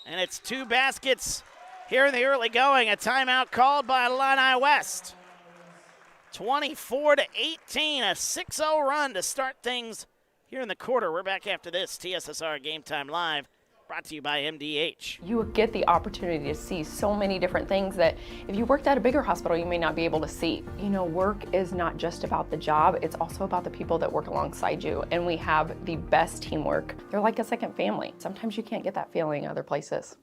And it's 2 baskets here in the early going. A timeout called by Illini West. 24-18, a 6-0 run to start things here in the quarter. We're back after this. TSSR Game Time Live, brought to you by MDH. You get the opportunity to see so many different things that if you worked at a bigger hospital, you may not be able to see. You know, work is not just about the job, it's also about the people that work alongside you, and we have the best teamwork. They're like a second family. Sometimes you can't get that feeling other places.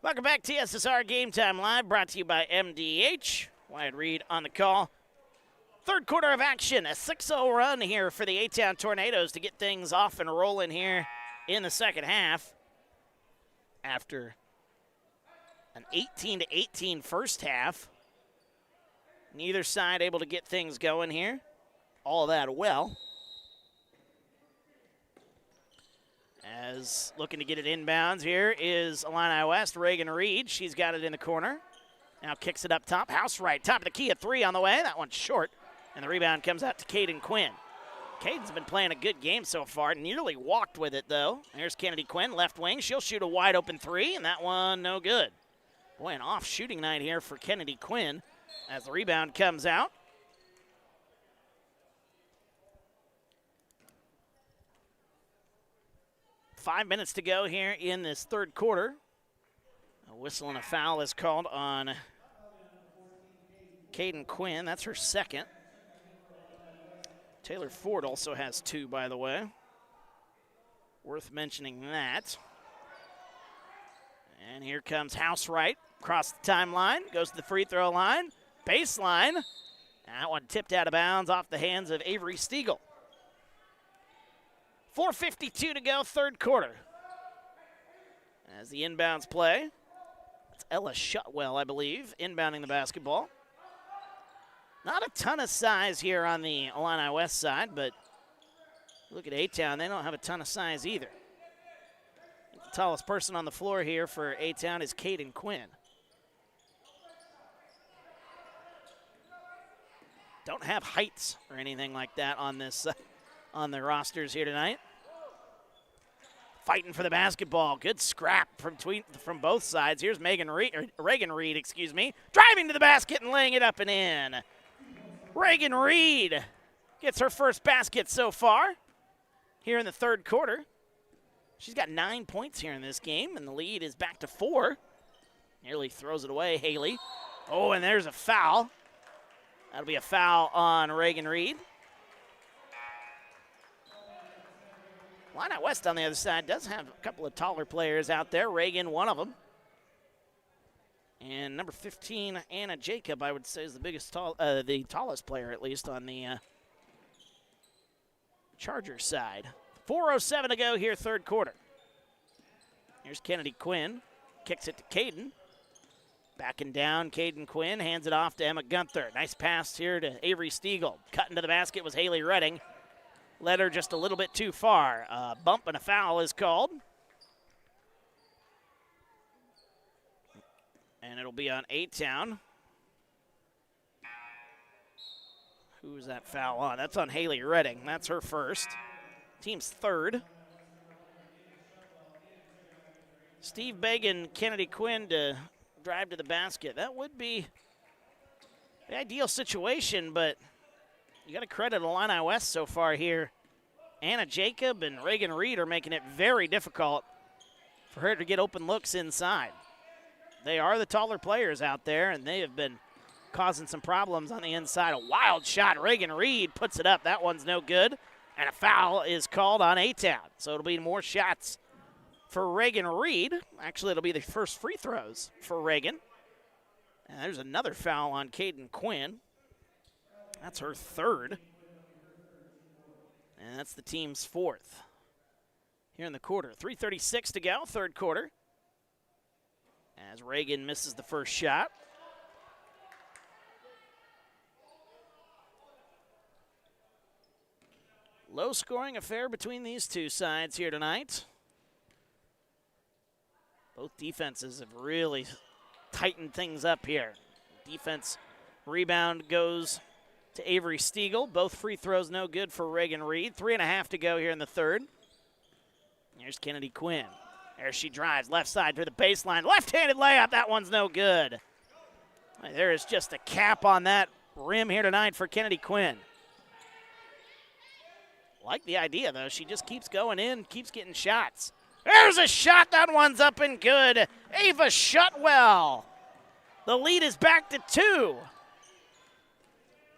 Welcome back, TSSR Game Time Live, brought to you by MDH. Wyatt Reed on the call. Third quarter of action, a 6-0 run here for the A-Town Tornadoes to get things off and rolling here in the second half. After an 18-18 first half, neither side able to get things going here all that well. As looking to get it inbounds here is Illini West, Reagan Reed. She's got it in the corner. Now kicks it up top. House right, top of the key, a 3 on the way. That one's short, and the rebound comes out to Caden Quinn. Caden's been playing a good game so far. Nearly walked with it, though. There's Kennedy Quinn, left wing. She'll shoot a wide open 3, and that one no good. Boy, an off shooting night here for Kennedy Quinn as the rebound comes out. Five minutes to go here in this third quarter. A whistle and a foul is called on Caden Quinn. That's her second. Taylor Ford also has 2, by the way. Worth mentioning that. And here comes House right across the timeline. Goes to the free throw line. Baseline. That one tipped out of bounds off the hands of Avery Stiegel. 4:52 to go, third quarter. As the inbounds play, it's Ella Shutwell, I believe, inbounding the basketball. Not a ton of size here on the Illini West side, but look at A-Town, they don't have a ton of size either. The tallest person on the floor here for A-Town is Caden Quinn. Don't have heights or anything like that on this on the rosters here tonight. Fighting for the basketball. Good scrap from both sides. Here's Reagan Reed, driving to the basket and laying it up and in. Reagan Reed gets her first basket so far here in the third quarter. She's got 9 points here in this game, and the lead is back to 4. Nearly throws it away, Haley. Oh, and there's a foul. That'll be a foul on Reagan Reed. Illini West on the other side does have a couple of taller players out there. Reagan, one of them. And number 15, Anna Jacob, I would say, is the tallest player, at least, on the Charger side. 4:07 to go here, third quarter. Here's Kennedy Quinn. Kicks it to Caden. Backing down, Caden Quinn hands it off to Emma Gunther. Nice pass here to Avery Stiegel. Cutting to the basket was Haley Redding. Led her just a little bit too far. A bump and a foul is called. And it'll be on A-Town. Who's that foul on? That's on Haley Redding. That's her first. Team's third. Steve Bagan, Kennedy Quinn to drive to the basket. That would be the ideal situation, but you got to credit Illini West so far here. Anna Jacob and Reagan Reed are making it very difficult for her to get open looks inside. They are the taller players out there, and they have been causing some problems on the inside. A wild shot. Reagan Reed puts it up. That one's no good. And a foul is called on A-Town. So it'll be more shots for Reagan Reed. Actually, it'll be the first free throws for Reagan. And there's another foul on Caden Quinn. That's her third. And that's the team's fourth here in the quarter. 3:36 to go, third quarter. As Reagan misses the first shot. Low-scoring affair between these two sides here tonight. Both defenses have really tightened things up here. Defense rebound goes to Avery Stiegel. Both free throws no good for Reagan Reed. 3.5 to go here in the third. Here's Kennedy Quinn. There she drives, left side to the baseline. Left-handed layup, that one's no good. There is just a cap on that rim here tonight for Kennedy Quinn. Like the idea, though. She just keeps going in, keeps getting shots. There's a shot. That one's up and good. Ava Shutwell. The lead is back to 2.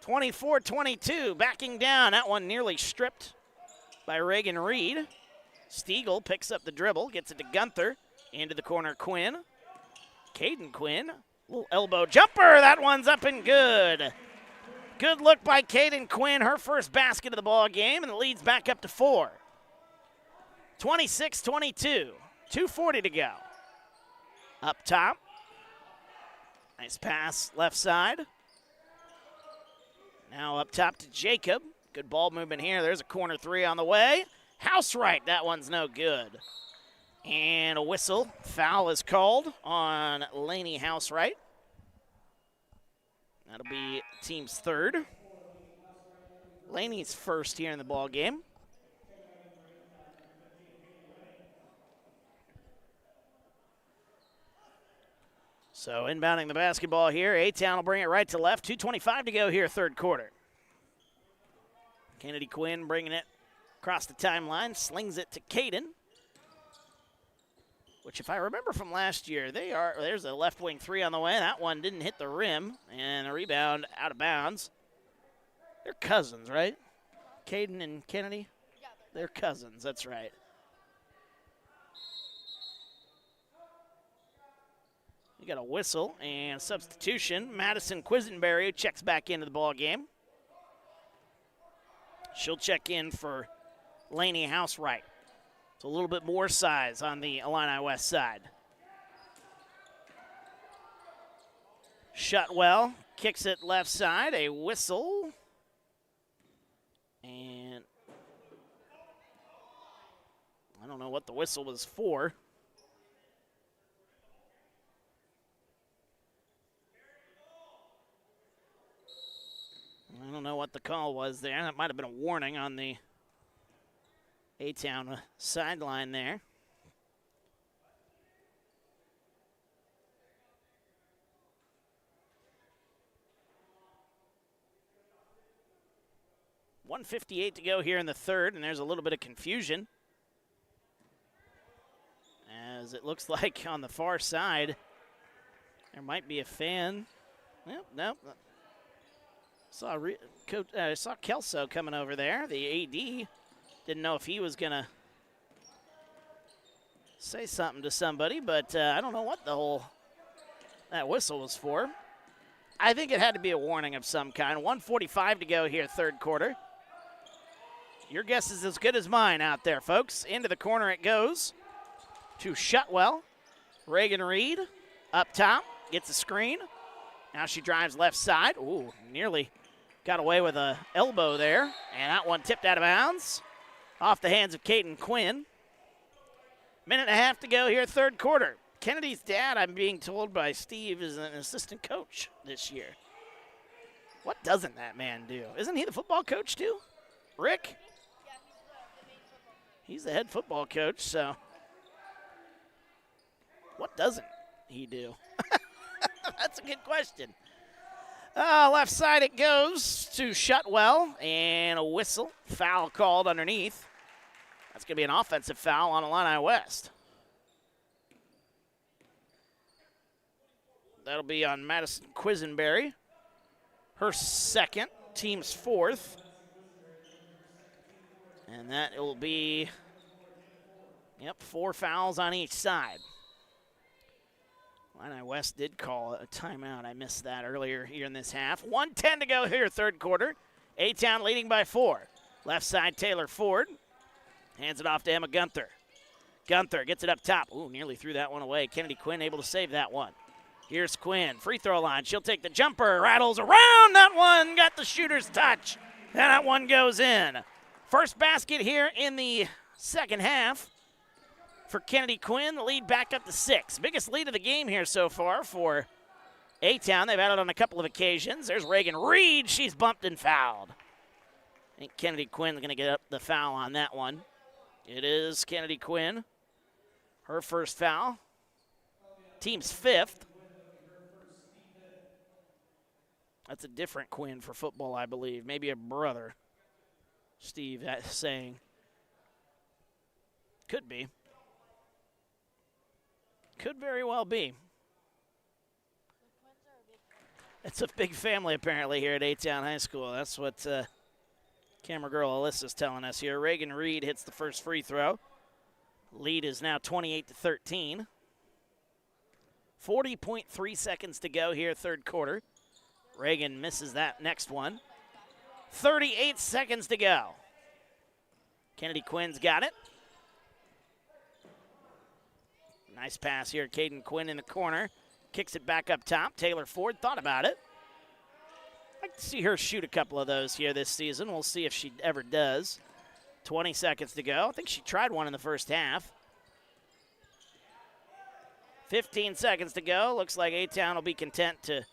24-22, backing down. That one nearly stripped by Reagan Reed. Stiegel picks up the dribble, gets it to Gunther. Into the corner, Quinn. Caden Quinn. Little elbow jumper. That one's up and good. Good look by Caden Quinn, her first basket of the ball game, and the lead's back up to 4. 26-22, 2:40 to go. Up top. Nice pass left side. Now up top to Jacob. Good ball movement here. There's a corner 3 on the way. House right, that one's no good. And a whistle. Foul is called on Laney Housewright. That'll be team's third. Laney's first here in the ball game. So inbounding the basketball here. A-Town will bring it right to left. 2:25 to go here, third quarter. Kennedy Quinn bringing it across the timeline, slings it to Caden. Which, if I remember from last year, there's a left wing 3 on the way. That one didn't hit the rim, and a rebound out of bounds. They're cousins, right? Caden and Kennedy? Yeah, they're cousins, that's right. We got a whistle and substitution. Madison Quisenberry checks back into the ball game. She'll check in for Laney Housewright. It's a little bit more size on the Illini West side. Shutwell kicks it left side, a whistle. And I don't know what the whistle was for. I don't know what the call was there. That might have been a warning on the A-Town sideline there. .158 to go here in the third, and there's a little bit of confusion. As it looks like on the far side, there might be a fan. Well, no. Saw Kelso coming over there, the AD. Didn't know if he was going to say something to somebody, but I don't know what that whistle was for. I think it had to be a warning of some kind. 1:45 to go here, third quarter. Your guess is as good as mine out there, folks. Into the corner it goes to Shutwell. Reagan Reed up top, gets a screen. Now she drives left side. Ooh, nearly got away with a elbow there, and that one tipped out of bounds. Off the hands of Caden Quinn. Minute and a half to go here, third quarter. Kennedy's dad, I'm being told by Steve, is an assistant coach this year. What doesn't that man do? Isn't he the football coach too? Rick? Yeah, he's the main football. He's the head football coach, so what doesn't he do? That's a good question. Left side it goes to Shutwell, and a whistle. Foul called underneath. That's going to be an offensive foul on Illini West. That'll be on Madison Quisenberry. Her second, team's fourth. And that will be, 4 fouls on each side. Illini West did call a timeout. I missed that earlier here in this half. 1:10 to go here, third quarter. A-Town leading by 4. Left side, Taylor Ford. Hands it off to Emma Gunther. Gunther gets it up top. Ooh, nearly threw that one away. Kennedy Quinn able to save that one. Here's Quinn, free throw line. She'll take the jumper, rattles around. That one got the shooter's touch. And that one goes in. First basket here in the second half for Kennedy Quinn. The lead back up to 6. Biggest lead of the game here so far for A-Town. They've had it on a couple of occasions. There's Reagan Reed. She's bumped and fouled. I think Kennedy Quinn is going to get up the foul on that one. It is Kennedy Quinn. Her first foul. Team's 5th. That's a different Quinn for football, I believe. Maybe a brother, Steve saying. Could be. Could very well be. It's a big family, apparently, here at A-Town High School. That's what camera girl Alyssa's telling us here. Reagan Reed hits the first free throw. Lead is now 28-13. 40.3 seconds to go here, third quarter. Reagan misses that next one. 38 seconds to go. Kennedy Quinn's got it. Nice pass here. Caden Quinn in the corner. Kicks it back up top. Taylor Ford thought about it. I'd like to see her shoot a couple of those here this season. We'll see if she ever does. 20 seconds to go. I think she tried one in the first half. 15 seconds to go. Looks like A-Town will be content to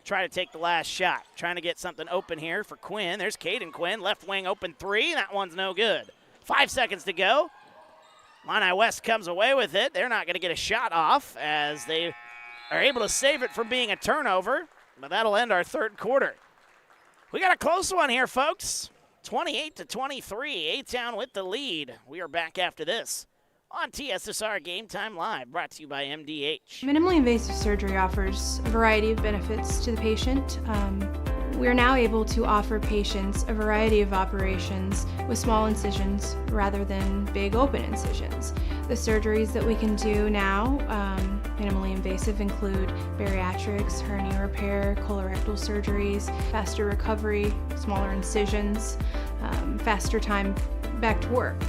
try to take the last shot. Trying to get something open here for Quinn. There's Caden Quinn. Left wing open three. That one's no good. 5 seconds to go. Illini West comes away with it. They're not going to get a shot off as they are able to save it from being a turnover, but that'll end our third quarter. We got a close one here, folks. 28-23, A-Town with the lead. We are back after this on TSSR Game Time Live, brought to you by MDH. Minimally invasive surgery offers a variety of benefits to the patient. We are now able to offer patients a variety of operations with small incisions rather than big open incisions. The surgeries that we can do now, minimally invasive, include bariatrics, hernia repair, colorectal surgeries, faster recovery, smaller incisions, faster time back to work.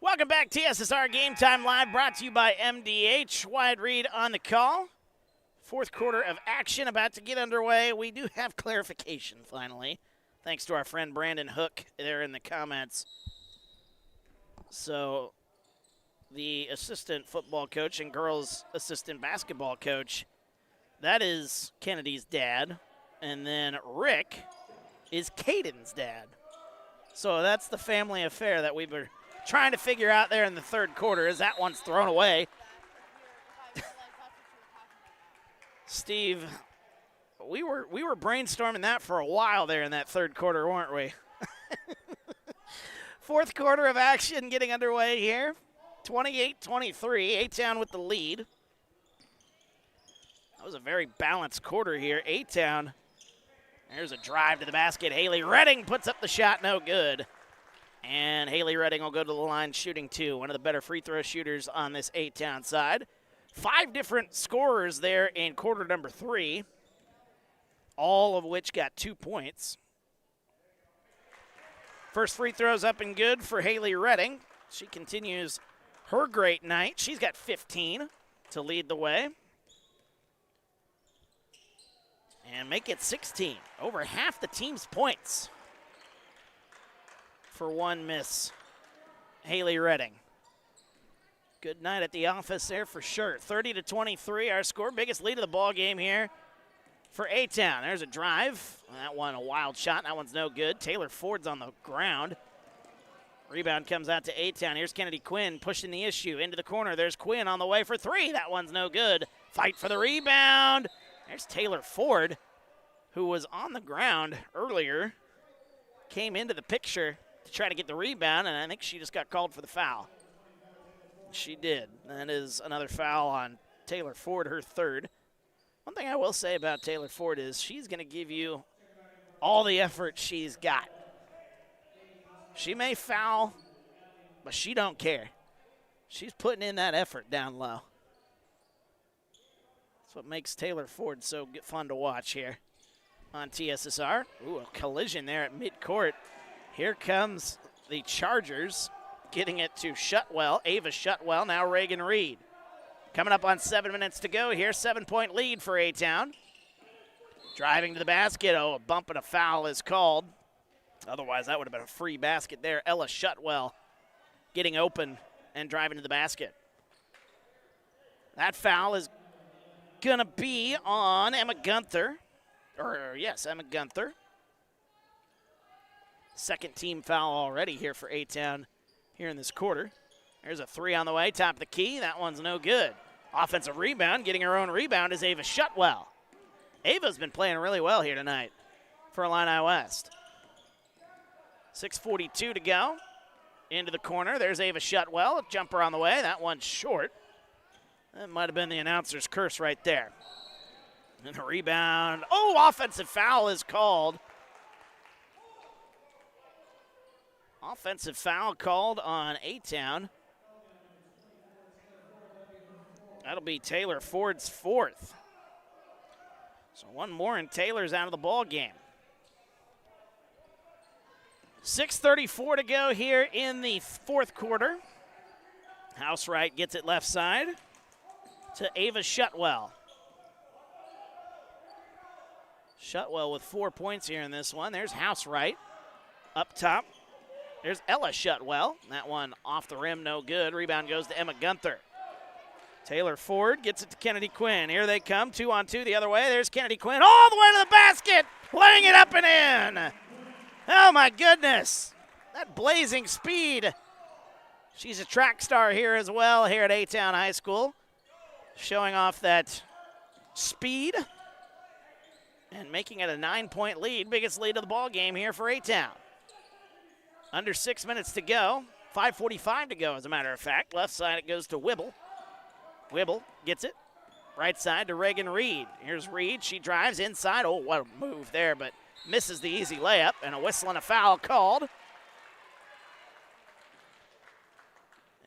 Welcome back, TSSR Game Time Live, brought to you by MDH. Wide Reed on the call. Fourth quarter of action about to get underway. We do have clarification, finally, thanks to our friend Brandon Hook there in the comments. So the assistant football coach and girls assistant basketball coach, that is Kennedy's dad. And then Rick is Caden's dad. So that's the family affair that we've been trying to figure out there in the third quarter as that one's thrown away. Steve, we were brainstorming that for a while there in that third quarter, weren't we? Fourth quarter of action getting underway here. 28-23, A-Town with the lead. That was a very balanced quarter here. A-Town, there's a drive to the basket. Haley Redding puts up the shot, no good. And Haley Redding will go to the line shooting two. One of the better free throw shooters on this A-Town side. 5 different scorers there in quarter number 3, all of which got 2 points. First free throw's up and good for Haley Redding. She continues her great night. She's got 15 to lead the way. And make it 16. Over half the team's points for one miss. Haley Redding. Good night at the office there for sure. 30-23, our score. Biggest lead of the ball game here for A-Town. There's a drive. That one a wild shot. That one's no good. Taylor Ford's on the ground. Rebound comes out to A-Town. Here's Kennedy Quinn pushing the issue into the corner. There's Quinn on the way for three. That one's no good. Fight for the rebound. There's Taylor Ford, who was on the ground earlier, came into the picture to try to get the rebound, and I think she just got called for the foul. She did. That is another foul on Taylor Ford, her third. One thing I will say about Taylor Ford is she's going to give you all the effort she's got. She may foul, but she don't care. She's putting in that effort down low. That's what makes Taylor Ford so fun to watch here on TSSR. Ooh, a collision there at midcourt. Here comes the Chargers, getting it to Shutwell, Ava Shutwell, now Reagan Reed. Coming up on 7 minutes to go here, 7-point lead for A-Town. Driving to the basket, oh, a bump and a foul is called. Otherwise, that would have been a free basket there. Ella Shutwell getting open and driving to the basket. That foul is gonna be on Emma Gunther, Emma Gunther. Second team foul already here for A-Town here in this quarter. There's a 3 on the way, top of the key. That one's no good. Offensive rebound, getting her own rebound is Ava Shutwell. Ava's been playing really well here tonight for Illini West. 6:42 to go. Into the corner. There's Ava Shutwell. A jumper on the way. That one's short. That might have been the announcer's curse right there. And the rebound. Oh, offensive foul is called. Offensive foul called on A-Town. That'll be Taylor Ford's 4th. So one more and Taylor's out of the ball game. 6:34 to go here in the 4th quarter. Housewright gets it left side to Ava Shutwell. Shutwell with 4 points here in this one. There's Housewright up top. There's Ella Shutwell. That one off the rim, no good. Rebound goes to Emma Gunther. Taylor Ford gets it to Kennedy Quinn. Here they come, 2-on-2 the other way. There's Kennedy Quinn all the way to the basket, laying it up and in. Oh, my goodness. That blazing speed. She's a track star here as well here at A-Town High School, showing off that speed and making it a 9-point lead, biggest lead of the ball game here for A-Town. Under 6 minutes to go, 5:45 to go as a matter of fact. Left side it goes to Wibble. Wibble gets it. Right side to Reagan Reed. Here's Reed. She drives inside. Oh, what a move there, but misses the easy layup, and a whistle and a foul called.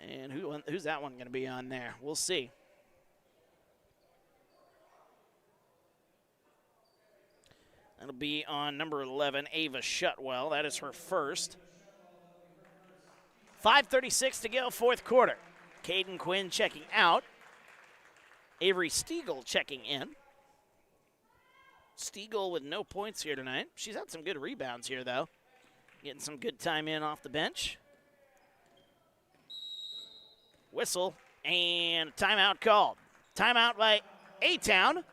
And who's that one going to be on there? We'll see. That'll be on number 11, Ava Shutwell. That is her first. 5:36 to go, 4th quarter. Caden Quinn checking out. Avery Stiegel checking in. Stiegel with no points here tonight. She's had some good rebounds here, though. Getting some good time in off the bench. Whistle and timeout called. Timeout by A-Town.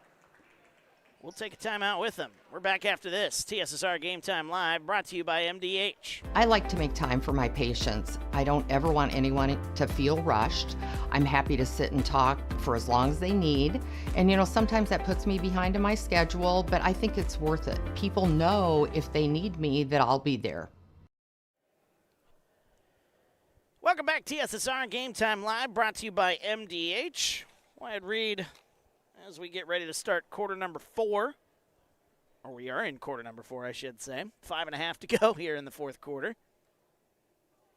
We'll take a timeout with them. We're back after this. TSSR Game Time Live, brought to you by MDH. I like to make time for my patients. I don't ever want anyone to feel rushed. I'm happy to sit and talk for as long as they need. And sometimes that puts me behind in my schedule, but I think it's worth it. People know if they need me that I'll be there. Welcome back, TSSR Game Time Live, brought to you by MDH. Wyatt Reed, as we get ready to start quarter number 4, or we are in quarter number 4, I should say. 5.5 to go here in the 4th quarter.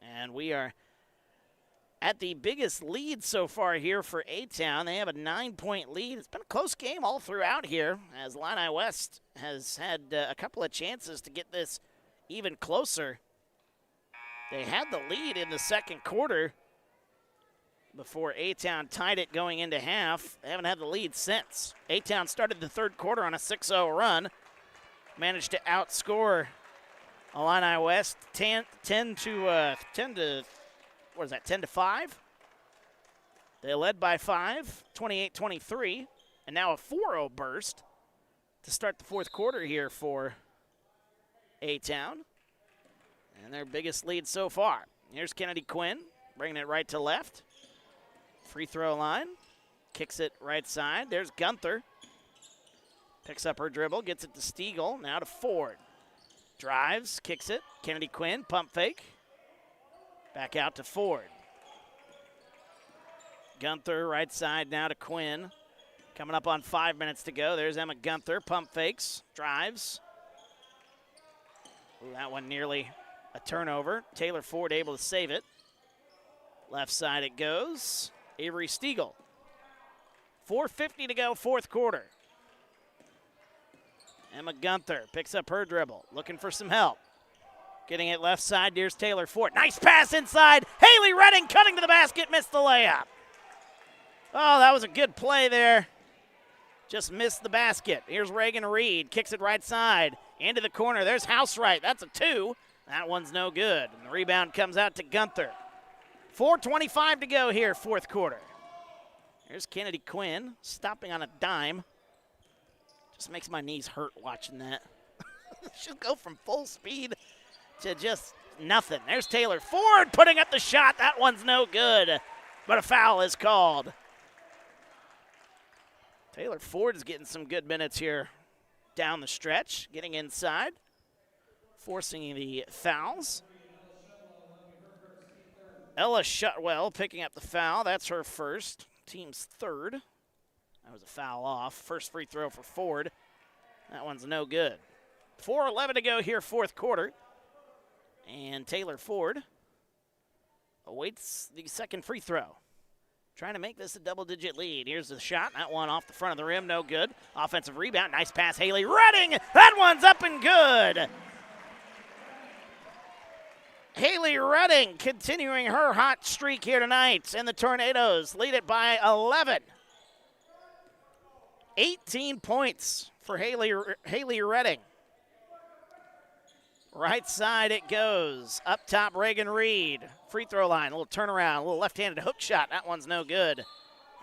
And we are at the biggest lead so far here for A-Town. They have a 9-point lead. It's been a close game all throughout here, as Illini West has had a couple of chances to get this even closer. They had the lead in the 2nd quarter before A-Town tied it going into half. They haven't had the lead since. A-Town started the 3rd quarter on a 6-0 run. Managed to outscore Illini West 10 to 5. They led by 5, 28-23, and now a 4-0 burst to start the 4th quarter here for A-Town. And their biggest lead so far. Here's Kennedy Quinn, bringing it right to left. Free throw line, kicks it right side. There's Gunther. Picks up her dribble, gets it to Stiegel, now to Ford. Drives, kicks it. Kennedy Quinn, pump fake. Back out to Ford. Gunther, right side now to Quinn. Coming up on 5 minutes to go. There's Emma Gunther, pump fakes, drives. Ooh, that one nearly a turnover. Taylor Ford able to save it. Left side it goes. Avery Stiegel. 4:50 to go, 4th quarter. Emma Gunther picks up her dribble, looking for some help. Getting it left side, here's Taylor Ford. Nice pass inside. Haley Redding cutting to the basket, missed the layup. Oh, that was a good play there. Just missed the basket. Here's Reagan Reed, kicks it right side. Into the corner, there's Housewright. That's a 2. That one's no good. And the rebound comes out to Gunther. 4:25 to go here, 4th quarter. Here's Kennedy Quinn, stopping on a dime. Just makes my knees hurt watching that. She'll go from full speed to just nothing. There's Taylor Ford putting up the shot. That one's no good, but a foul is called. Taylor Ford is getting some good minutes here down the stretch, getting inside, forcing the fouls. Ella Shutwell picking up the foul. That's her first, team's third. That was a foul off. First free throw for Ford. That one's no good. 4:11 to go here, fourth quarter. And Taylor Ford awaits the second free throw. Trying to make this a double-digit lead. Here's the shot. That one off the front of the rim, no good. Offensive rebound, nice pass, Haley Redding. That one's up and good. Haley Redding continuing her hot streak here tonight. And the Tornadoes lead it by 11. 18 points for Haley Redding. Right side it goes. Up top, Reagan Reed. Free throw line, a little turnaround, a little left-handed hook shot. That one's no good.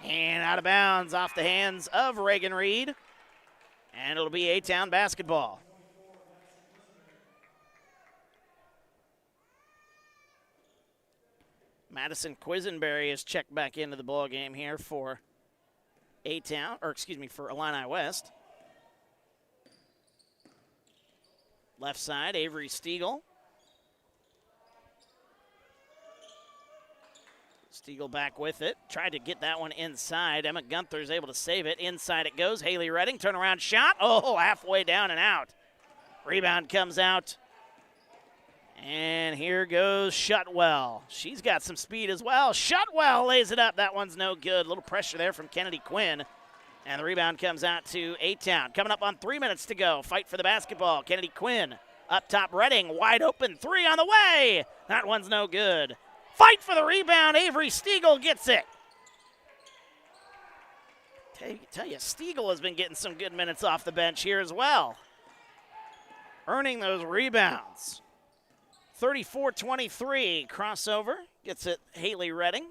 And out of bounds off the hands of Reagan Reed. And it'll be A-Town basketball. Madison Quisenberry is checked back into the ball game here for A-Town, or excuse me, for Illini West. Left side, Avery Stiegel. Stiegel back with it. Tried to get that one inside. Emma Gunther is able to save it. Inside it goes. Haley Redding, turnaround shot. Oh, halfway down and out. Rebound comes out. And here goes Shutwell. She's got some speed as well. Shutwell lays it up. That one's no good. A little pressure there from Kennedy Quinn. And the rebound comes out to A-Town. Coming up on 3 minutes to go. Fight for the basketball. Kennedy Quinn up top. Redding wide open. Three on the way. That one's no good. Fight for the rebound. Avery Stiegel gets it. Tell you, Stiegel has been getting some good minutes off the bench here as well. Earning those rebounds. 34-23. Crossover. Gets it Haley Redding.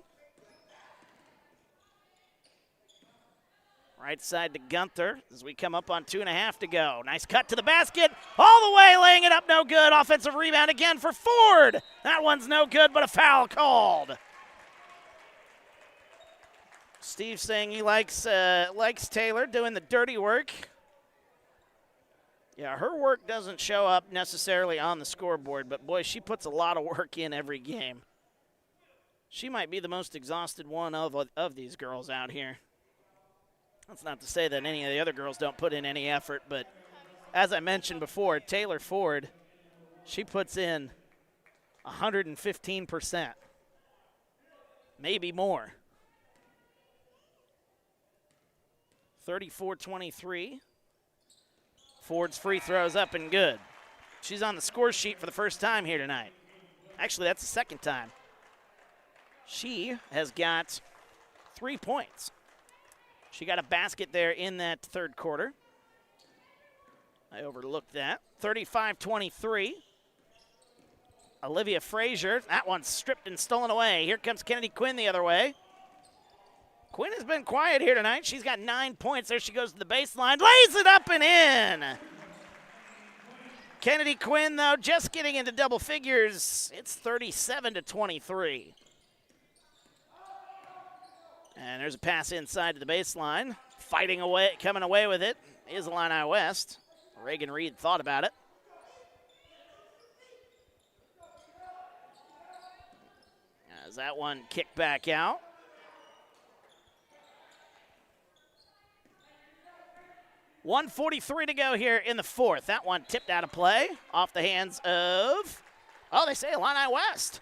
Right side to Gunther as we come up on 2.5 to go. Nice cut to the basket. All the way, laying it up, no good. Offensive rebound again for Ford. That one's no good, but a foul called. Steve saying he likes Taylor doing the dirty work. Yeah, her work doesn't show up necessarily on the scoreboard, but boy, she puts a lot of work in every game. She might be the most exhausted one of these girls out here. That's not to say that any of the other girls don't put in any effort, but as I mentioned before, Taylor Ford, she puts in 115%, maybe more. 34-23. Ford's free throws up and good. She's on the score sheet for the first time here tonight. Actually, that's the second time. She has got 3 points. She got a basket there in that third quarter. I overlooked that. 35-23. Olivia Frazier. That one's stripped and stolen away. Here comes Kennedy Quinn the other way. Quinn has been quiet here tonight. She's got 9 points. There she goes to the baseline. Lays it up and in. Kennedy Quinn, though, just getting into double figures. It's 37-23. And there's a pass inside to the baseline. Fighting away, coming away with it is Illini West. Reagan Reed thought about it. As that one kicked back out. .143 to go here in the fourth. That one tipped out of play off the hands of, oh, they say Illini West.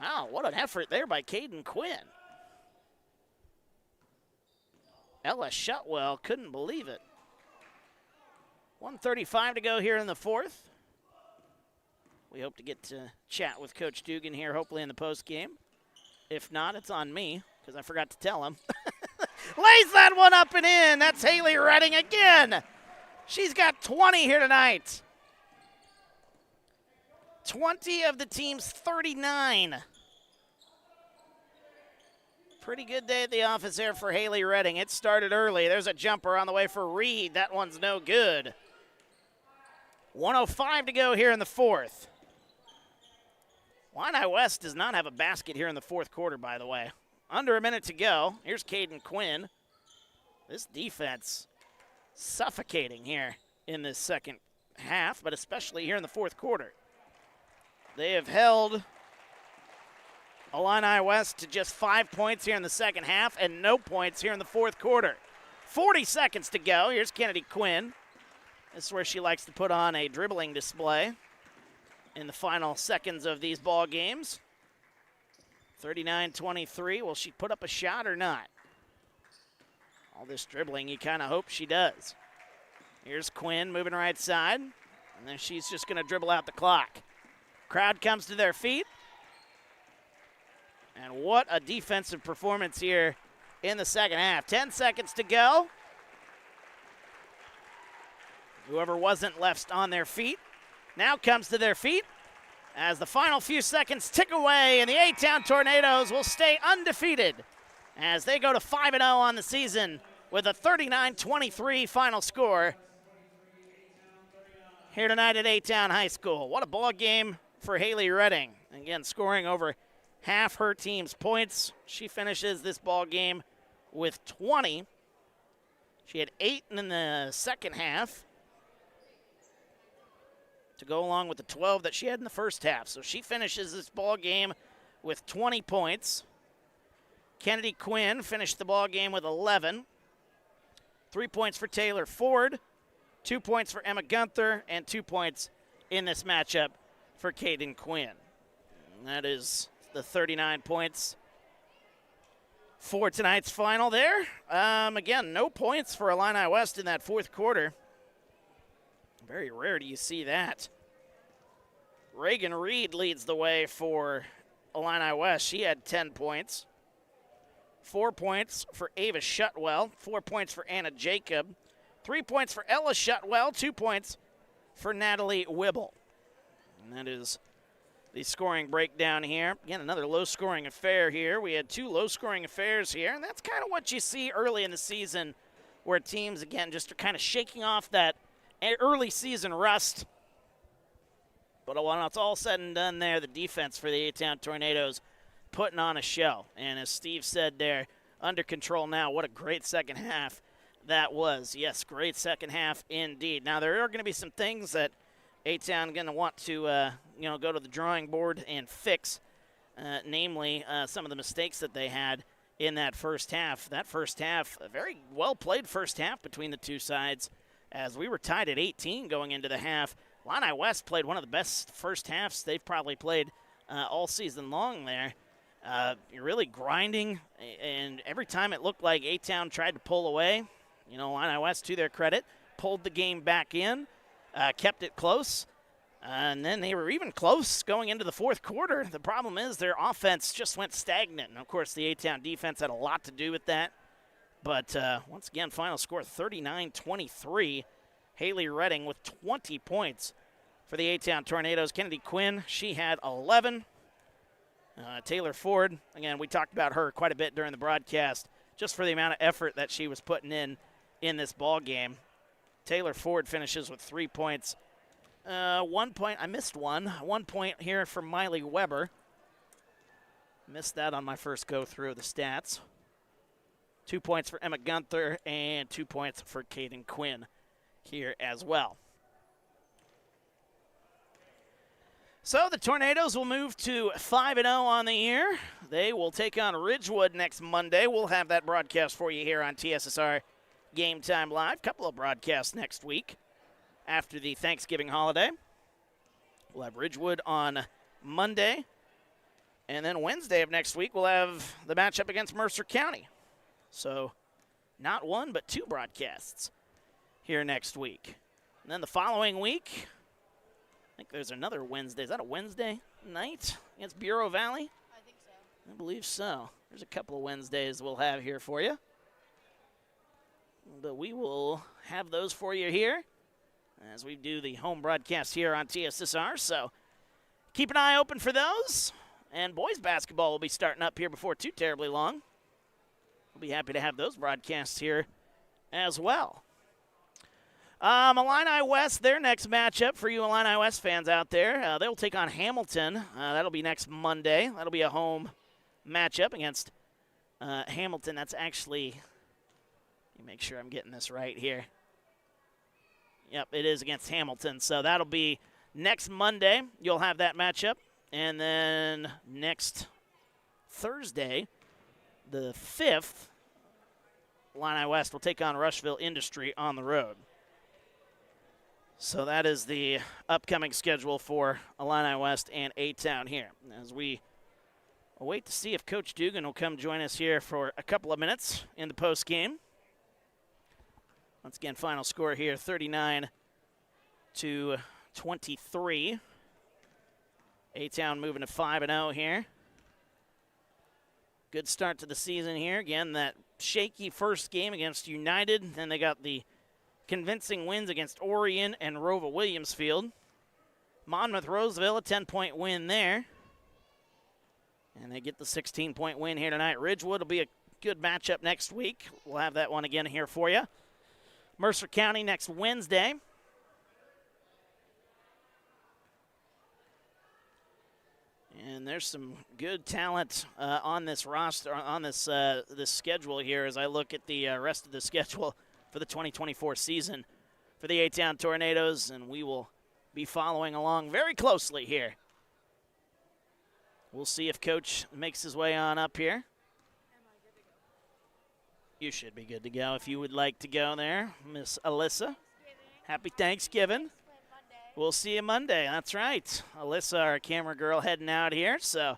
Wow, what an effort there by Caden Quinn. Ella Shutwell couldn't believe it. 1:35 to go here in the fourth. We hope to get to chat with Coach Dugan here, hopefully in the post game. If not, it's on me because I forgot to tell him. Lays that one up and in. That's Haley Redding again. She's got 20 here tonight. 20 of the team's 39. Pretty good day at the office there for Haley Redding. It started early. There's a jumper on the way for Reed. That one's no good. 1:05 to go here in the fourth. Illini West does not have a basket here in the fourth quarter, by the way. Under a minute to go. Here's Caden Quinn. This defense suffocating here in this second half, but especially here in the fourth quarter. They have held Illini West to just 5 points here in the second half and no points here in the fourth quarter. 40 seconds to go. Here's Kennedy Quinn. This is where she likes to put on a dribbling display in the final seconds of these ball games. 39-23. Will she put up a shot or not? All this dribbling, you kind of hope she does. Here's Quinn moving right side, and then she's just going to dribble out the clock. Crowd comes to their feet. And what a defensive performance here in the second half. 10 seconds to go. Whoever wasn't left on their feet now comes to their feet as the final few seconds tick away, and the A-Town Tornadoes will stay undefeated as they go to 5-0 on the season with a 39-23 final score here tonight at A-Town High School. What a ball game for Haley Redding. Again, scoring over half her team's points. She finishes this ball game with 20. She had 8 in the second half to go along with the 12 that she had in the first half. So she finishes this ball game with 20 points. Kennedy Quinn finished the ball game with 11. 3 points for Taylor Ford, 2 points for Emma Gunther, and 2 points in this matchup for Caden Quinn. And that is the 39 points for tonight's final there. Again, no points for Illini West in that fourth quarter. Very rare do you see that. Reagan Reed leads the way for Illini West. She had 10 points. 4 points for Ava Shutwell. 4 points for Anna Jacob. 3 points for Ella Shutwell. 2 points for Natalie Wibble. And that is the scoring breakdown here. Again, another low-scoring affair here. We had 2 low-scoring affairs here, and that's kind of what you see early in the season where teams, again, just are kind of shaking off that early season rust. But when it's all said and done there, the defense for the A-Town Tornadoes putting on a show. And as Steve said there, under control now. What a great second half that was. Yes, great second half indeed. Now, there are going to be some things that A-Town going to want to go to the drawing board and fix, namely some of the mistakes that they had in that first half. That first half, a very well-played first half between the two sides, as we were tied at 18 going into the half. Illini West played one of the best first halves they've probably played all season long there. You're really grinding, and every time it looked like A-Town tried to pull away, Illini West, to their credit, pulled the game back in, kept it close, and then they were even close going into the fourth quarter. The problem is their offense just went stagnant, and of course the A-Town defense had a lot to do with that. But once again, final score 39-23. Haley Redding with 20 points for the A-Town Tornadoes. Kennedy Quinn, she had 11. Taylor Ford, again, we talked about her quite a bit during the broadcast, just for the amount of effort that she was putting in this ball game. Taylor Ford finishes with 3 points. 1 point, I missed one. 1 point here from Miley Weber. Missed that on my first go through of the stats. 2 points for Emma Gunther and 2 points for Caden Quinn here as well. So the Tornadoes will move to 5-0 on the year. They will take on Ridgewood next Monday. We'll have that broadcast for you here on TSSR Game Time Live. Couple of broadcasts next week after the Thanksgiving holiday. We'll have Ridgewood on Monday. And then Wednesday of next week, we'll have the matchup against Mercer County. So not one, but 2 broadcasts here next week. And then the following week, I think there's another Wednesday. Is that a Wednesday night against Bureau Valley? I think so. I believe so. There's a couple of Wednesdays we'll have here for you. But we will have those for you here as we do the home broadcast here on TSSR. So keep an eye open for those. And boys basketball will be starting up here before too terribly long. we'll be happy to have those broadcasts here as well. Illini West, their next matchup for you Illini West fans out there, they'll take on Hamilton. That'll be next Monday. That'll be a home matchup against Hamilton. That's actually, let me make sure I'm getting this right here. Yep, it is against Hamilton. So that'll be next Monday. You'll have that matchup. And then next Thursday, the 5th, Illini West will take on Rushville Industry on the road. So that is the upcoming schedule for Illini West and A-Town here. As we await to see if Coach Dugan will come join us here for a couple of minutes in the post game. Once again, final score here, 39-23. A-Town moving to 5-0 here. Good start to the season here. Again, that shaky first game against United. Then they got the convincing wins against Orion and Rova Williamsfield. Monmouth Roseville, a 10-point win there. And they get the 16-point win here tonight. Ridgewood will be a good matchup next week. We'll have that one again here for you. Mercer County next Wednesday. And there's some good talent on this roster, on this schedule here as I look at the rest of the schedule for the 2024 season for the A-Town Tornadoes, and we will be following along very closely here. We'll see if Coach makes his way on up here. You should be good to go if you would like to go there, Miss Alyssa. Happy Thanksgiving. We'll see you Monday. That's right. Alyssa, our camera girl, heading out here, so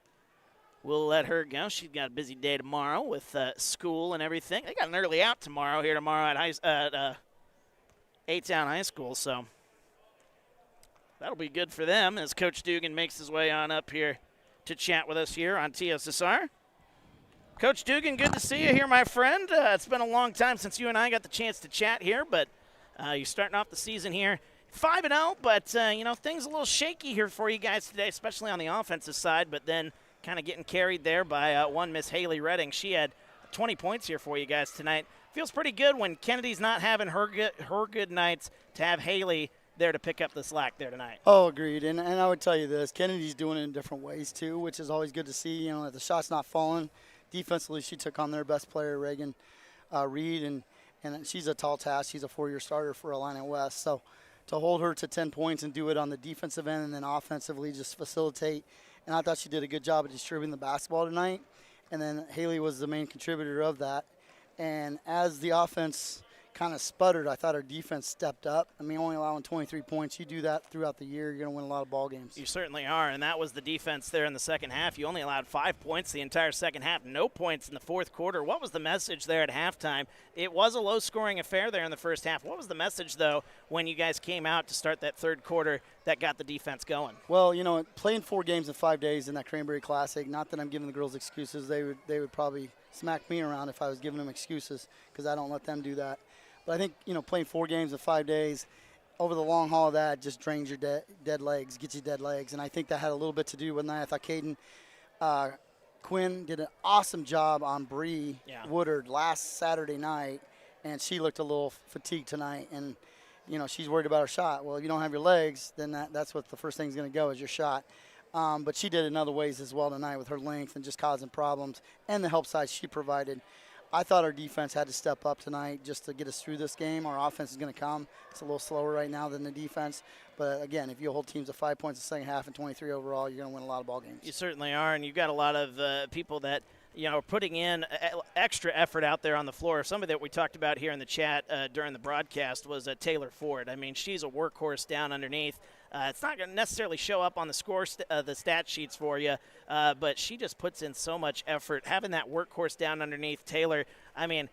we'll let her go. She's got a busy day tomorrow with school and everything. They got an early out tomorrow at A-Town High School, so that'll be good for them as Coach Dugan makes his way on up here to chat with us here on TSSR. Coach Dugan, good to see you here, my friend. It's been a long time since you and I got the chance to chat here, but you're starting off the season here 5-0, but, things a little shaky here for you guys today, especially on the offensive side, but then kind of getting carried there by one Miss Haley Redding. She had 20 points here for you guys tonight. Feels pretty good when Kennedy's not having her good nights to have Haley there to pick up the slack there tonight. Oh, agreed. And I would tell you this, Kennedy's doing it in different ways too, which is always good to see, that the shot's not falling. Defensively, she took on their best player, Reagan Reed, and she's a tall task. She's a 4-year starter for Illini West. So to hold her to 10 points and do it on the defensive end and then offensively just facilitate. And I thought she did a good job of distributing the basketball tonight. And then Haley was the main contributor of that. And as the offense kind of sputtered, I thought our defense stepped up. Only allowing 23 points. You do that throughout the year, you're going to win a lot of ball games. You certainly are, and that was the defense there in the second half. You only allowed 5 points the entire second half, no points in the fourth quarter. What was the message there at halftime? It was a low-scoring affair there in the first half. What was the message, though, when you guys came out to start that third quarter that got the defense going? Well, playing 4 games in 5 days in that Cranberry Classic, not that I'm giving the girls excuses. They would probably smack me around if I was giving them excuses because I don't let them do that. But I think, playing 4 games in 5 days, over the long haul of that just drains your dead legs, gets you dead legs. And I think that had a little bit to do with that. I thought Caden Quinn did an awesome job on Bree Woodard last Saturday night, and she looked a little fatigued tonight. And, she's worried about her shot. Well, if you don't have your legs, then that's what the first thing's going to go is your shot. But she did it in other ways as well tonight with her length and just causing problems and the help side she provided. I thought our defense had to step up tonight just to get us through this game. Our offense is going to come. It's a little slower right now than the defense. But, again, if you hold teams to 5 points in the second half and 23 overall, you're going to win a lot of ball games. You certainly are, and you've got a lot of people that, putting in extra effort out there on the floor. Somebody that we talked about here in the chat during the broadcast was Taylor Ford. She's a workhorse down underneath. It's not going to necessarily show up on the the stat sheets for you, but she just puts in so much effort. Having that workhorse down underneath Taylor, I made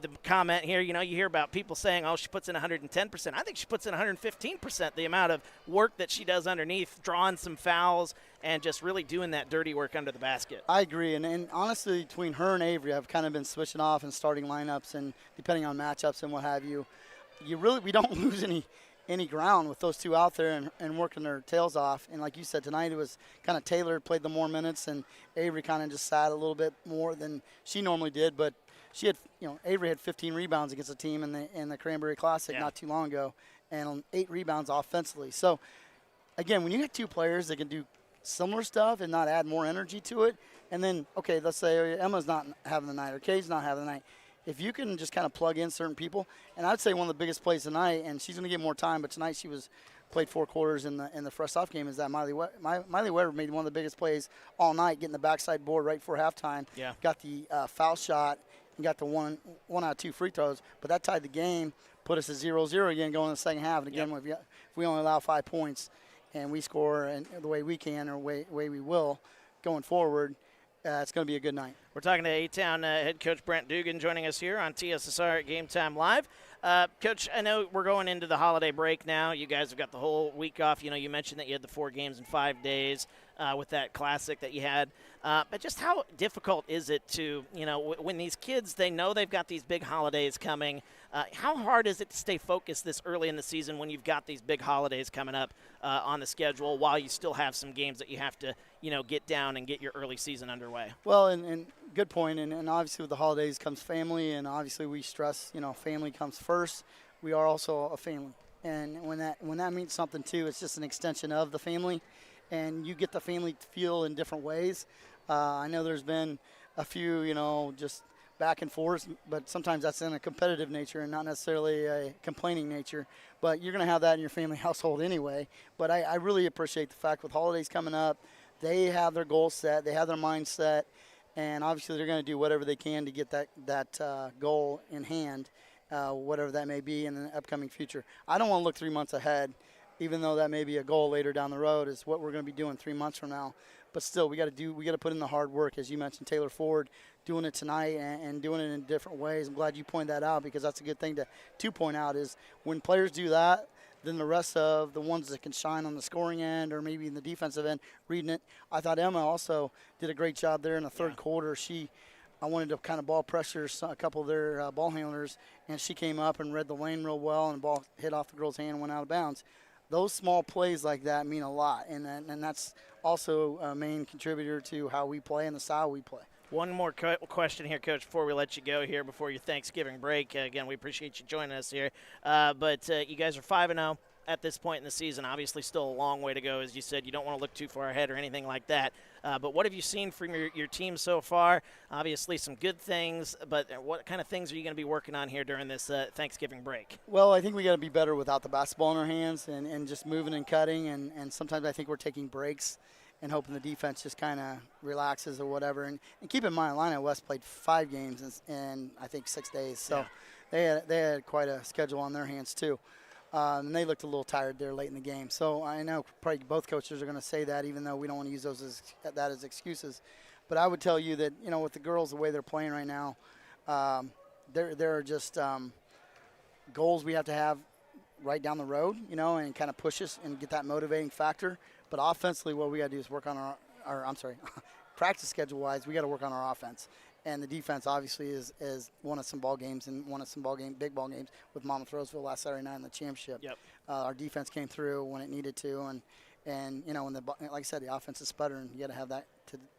the comment here, you hear about people saying, oh, she puts in 110%. I think she puts in 115%, the amount of work that she does underneath, drawing some fouls and just really doing that dirty work under the basket. I agree, and honestly, between her and Avery, I've kind of been switching off and starting lineups, and depending on matchups and what have you, we don't lose any any ground with those two out there and working their tails off. And like you said, tonight it was kind of Taylor played the more minutes, and Avery kind of just sat a little bit more than she normally did. But she had, Avery had 15 rebounds against a team in the Cranberry Classic not too long ago, and 8 rebounds offensively. So, again, when you have two players that can do similar stuff and not add more energy to it, and then, okay, let's say Emma's not having the night or Kay's not having the night. If you can just kind of plug in certain people, and I'd say one of the biggest plays tonight, and she's going to get more time, but tonight she played 4 quarters in the first off game, is that Miley Weber made one of the biggest plays all night, getting the backside board right before halftime. Yeah. Got the foul shot and got the one out of 2 free throws, but that tied the game, put us at 0-0 again going in the second half. And again, if we only allow 5 points and we score and the way we can or way we will going forward, it's going to be a good night. We're talking to A-Town head coach Brent Dugan joining us here on TSSR Game Time Live. Coach, I know we're going into the holiday break now. You guys have got the whole week off. You mentioned that you had the 4 games in 5 days with that classic that you had. But just how difficult is it to, when these kids, they know they've got these big holidays coming, how hard is it to stay focused this early in the season when you've got these big holidays coming up on the schedule while you still have some games that you have to, get down and get your early season underway? Well, and good point. And obviously with the holidays comes family, and obviously we stress, family comes first. We are also a family. And when that means something too, it's just an extension of the family, and you get the family feel in different ways. I know there's been a few, just back and forth, but sometimes that's in a competitive nature and not necessarily a complaining nature. But you're going to have that in your family household anyway. But I really appreciate the fact with holidays coming up, they have their goals set, they have their mindset, and obviously they're going to do whatever they can to get that goal in hand, whatever that may be in the upcoming future. I don't want to look 3 months ahead, even though that may be a goal later down the road, is what we're going to be doing 3 months from now. But still, we got to put in the hard work, as you mentioned, Taylor Ford doing it tonight and doing it in different ways. I'm glad you pointed that out, because that's a good thing to point out, is when players do that, then the rest of the ones that can shine on the scoring end or maybe in the defensive end, reading it. I thought Emma also did a great job there in the third quarter. I wanted to kind of ball pressure a couple of their ball handlers, and she came up and read the lane real well, and the ball hit off the girl's hand and went out of bounds. Those small plays like that mean a lot, and that's also a main contributor to how we play and the style we play. One more question here, Coach, before we let you go here, before your Thanksgiving break. Again, we appreciate you joining us here. But you guys are 5-0 at this point in the season. Obviously still a long way to go. As you said, you don't want to look too far ahead or anything like that. But what have you seen from your team so far? Obviously some good things, but what kind of things are you going to be working on here during this Thanksgiving break? Well, I think we got to be better without the basketball in our hands and just moving and cutting. And sometimes I think we're taking breaks and hoping the defense just kind of relaxes or whatever. And keep in mind, Illini West played 5 games in I think 6 days. So they had quite a schedule on their hands too. And they looked a little tired there late in the game. So I know probably both coaches are going to say that, even though we don't want to use those as excuses. But I would tell you that, with the girls, the way they're playing right now, there are just goals we have to have right down the road, and kind of push us and get that motivating factor. But offensively, what we got to do is work on practice schedule-wise, we got to work on our offense. And the defense obviously is won us some ball games and won us some big ball games with Monmouth Roseville last Saturday night in the championship. Yep. Our defense came through when it needed to, and when like I said, the offense is sputtering. You got to have that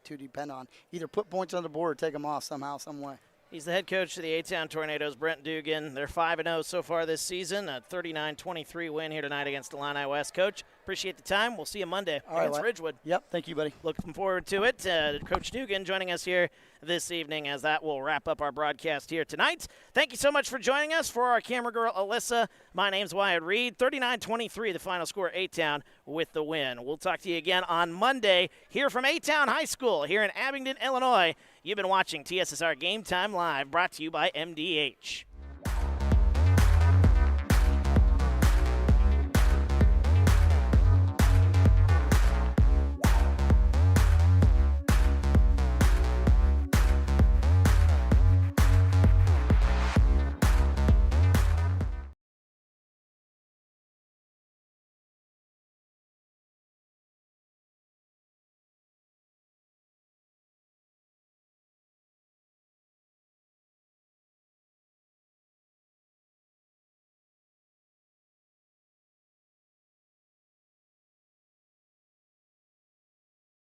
to depend on. Either put points on the board or take them off somehow, some way. He's the head coach of the A-Town Tornadoes, Brent Dugan. They're 5-0 so far this season, a 39-23 win here tonight against Illini West. Coach, appreciate the time. We'll see you Monday against Ridgewood. Yep, thank you, buddy. Looking forward to it. Coach Dugan joining us here this evening, as that will wrap up our broadcast here tonight. Thank you so much for joining us. For our camera girl, Alyssa, my name's Wyatt Reed. 39-23, the final score, A-Town with the win. We'll talk to you again on Monday here from A-Town High School here in Abingdon, Illinois. You've been watching TSSR Game Time Live, brought to you by MDH.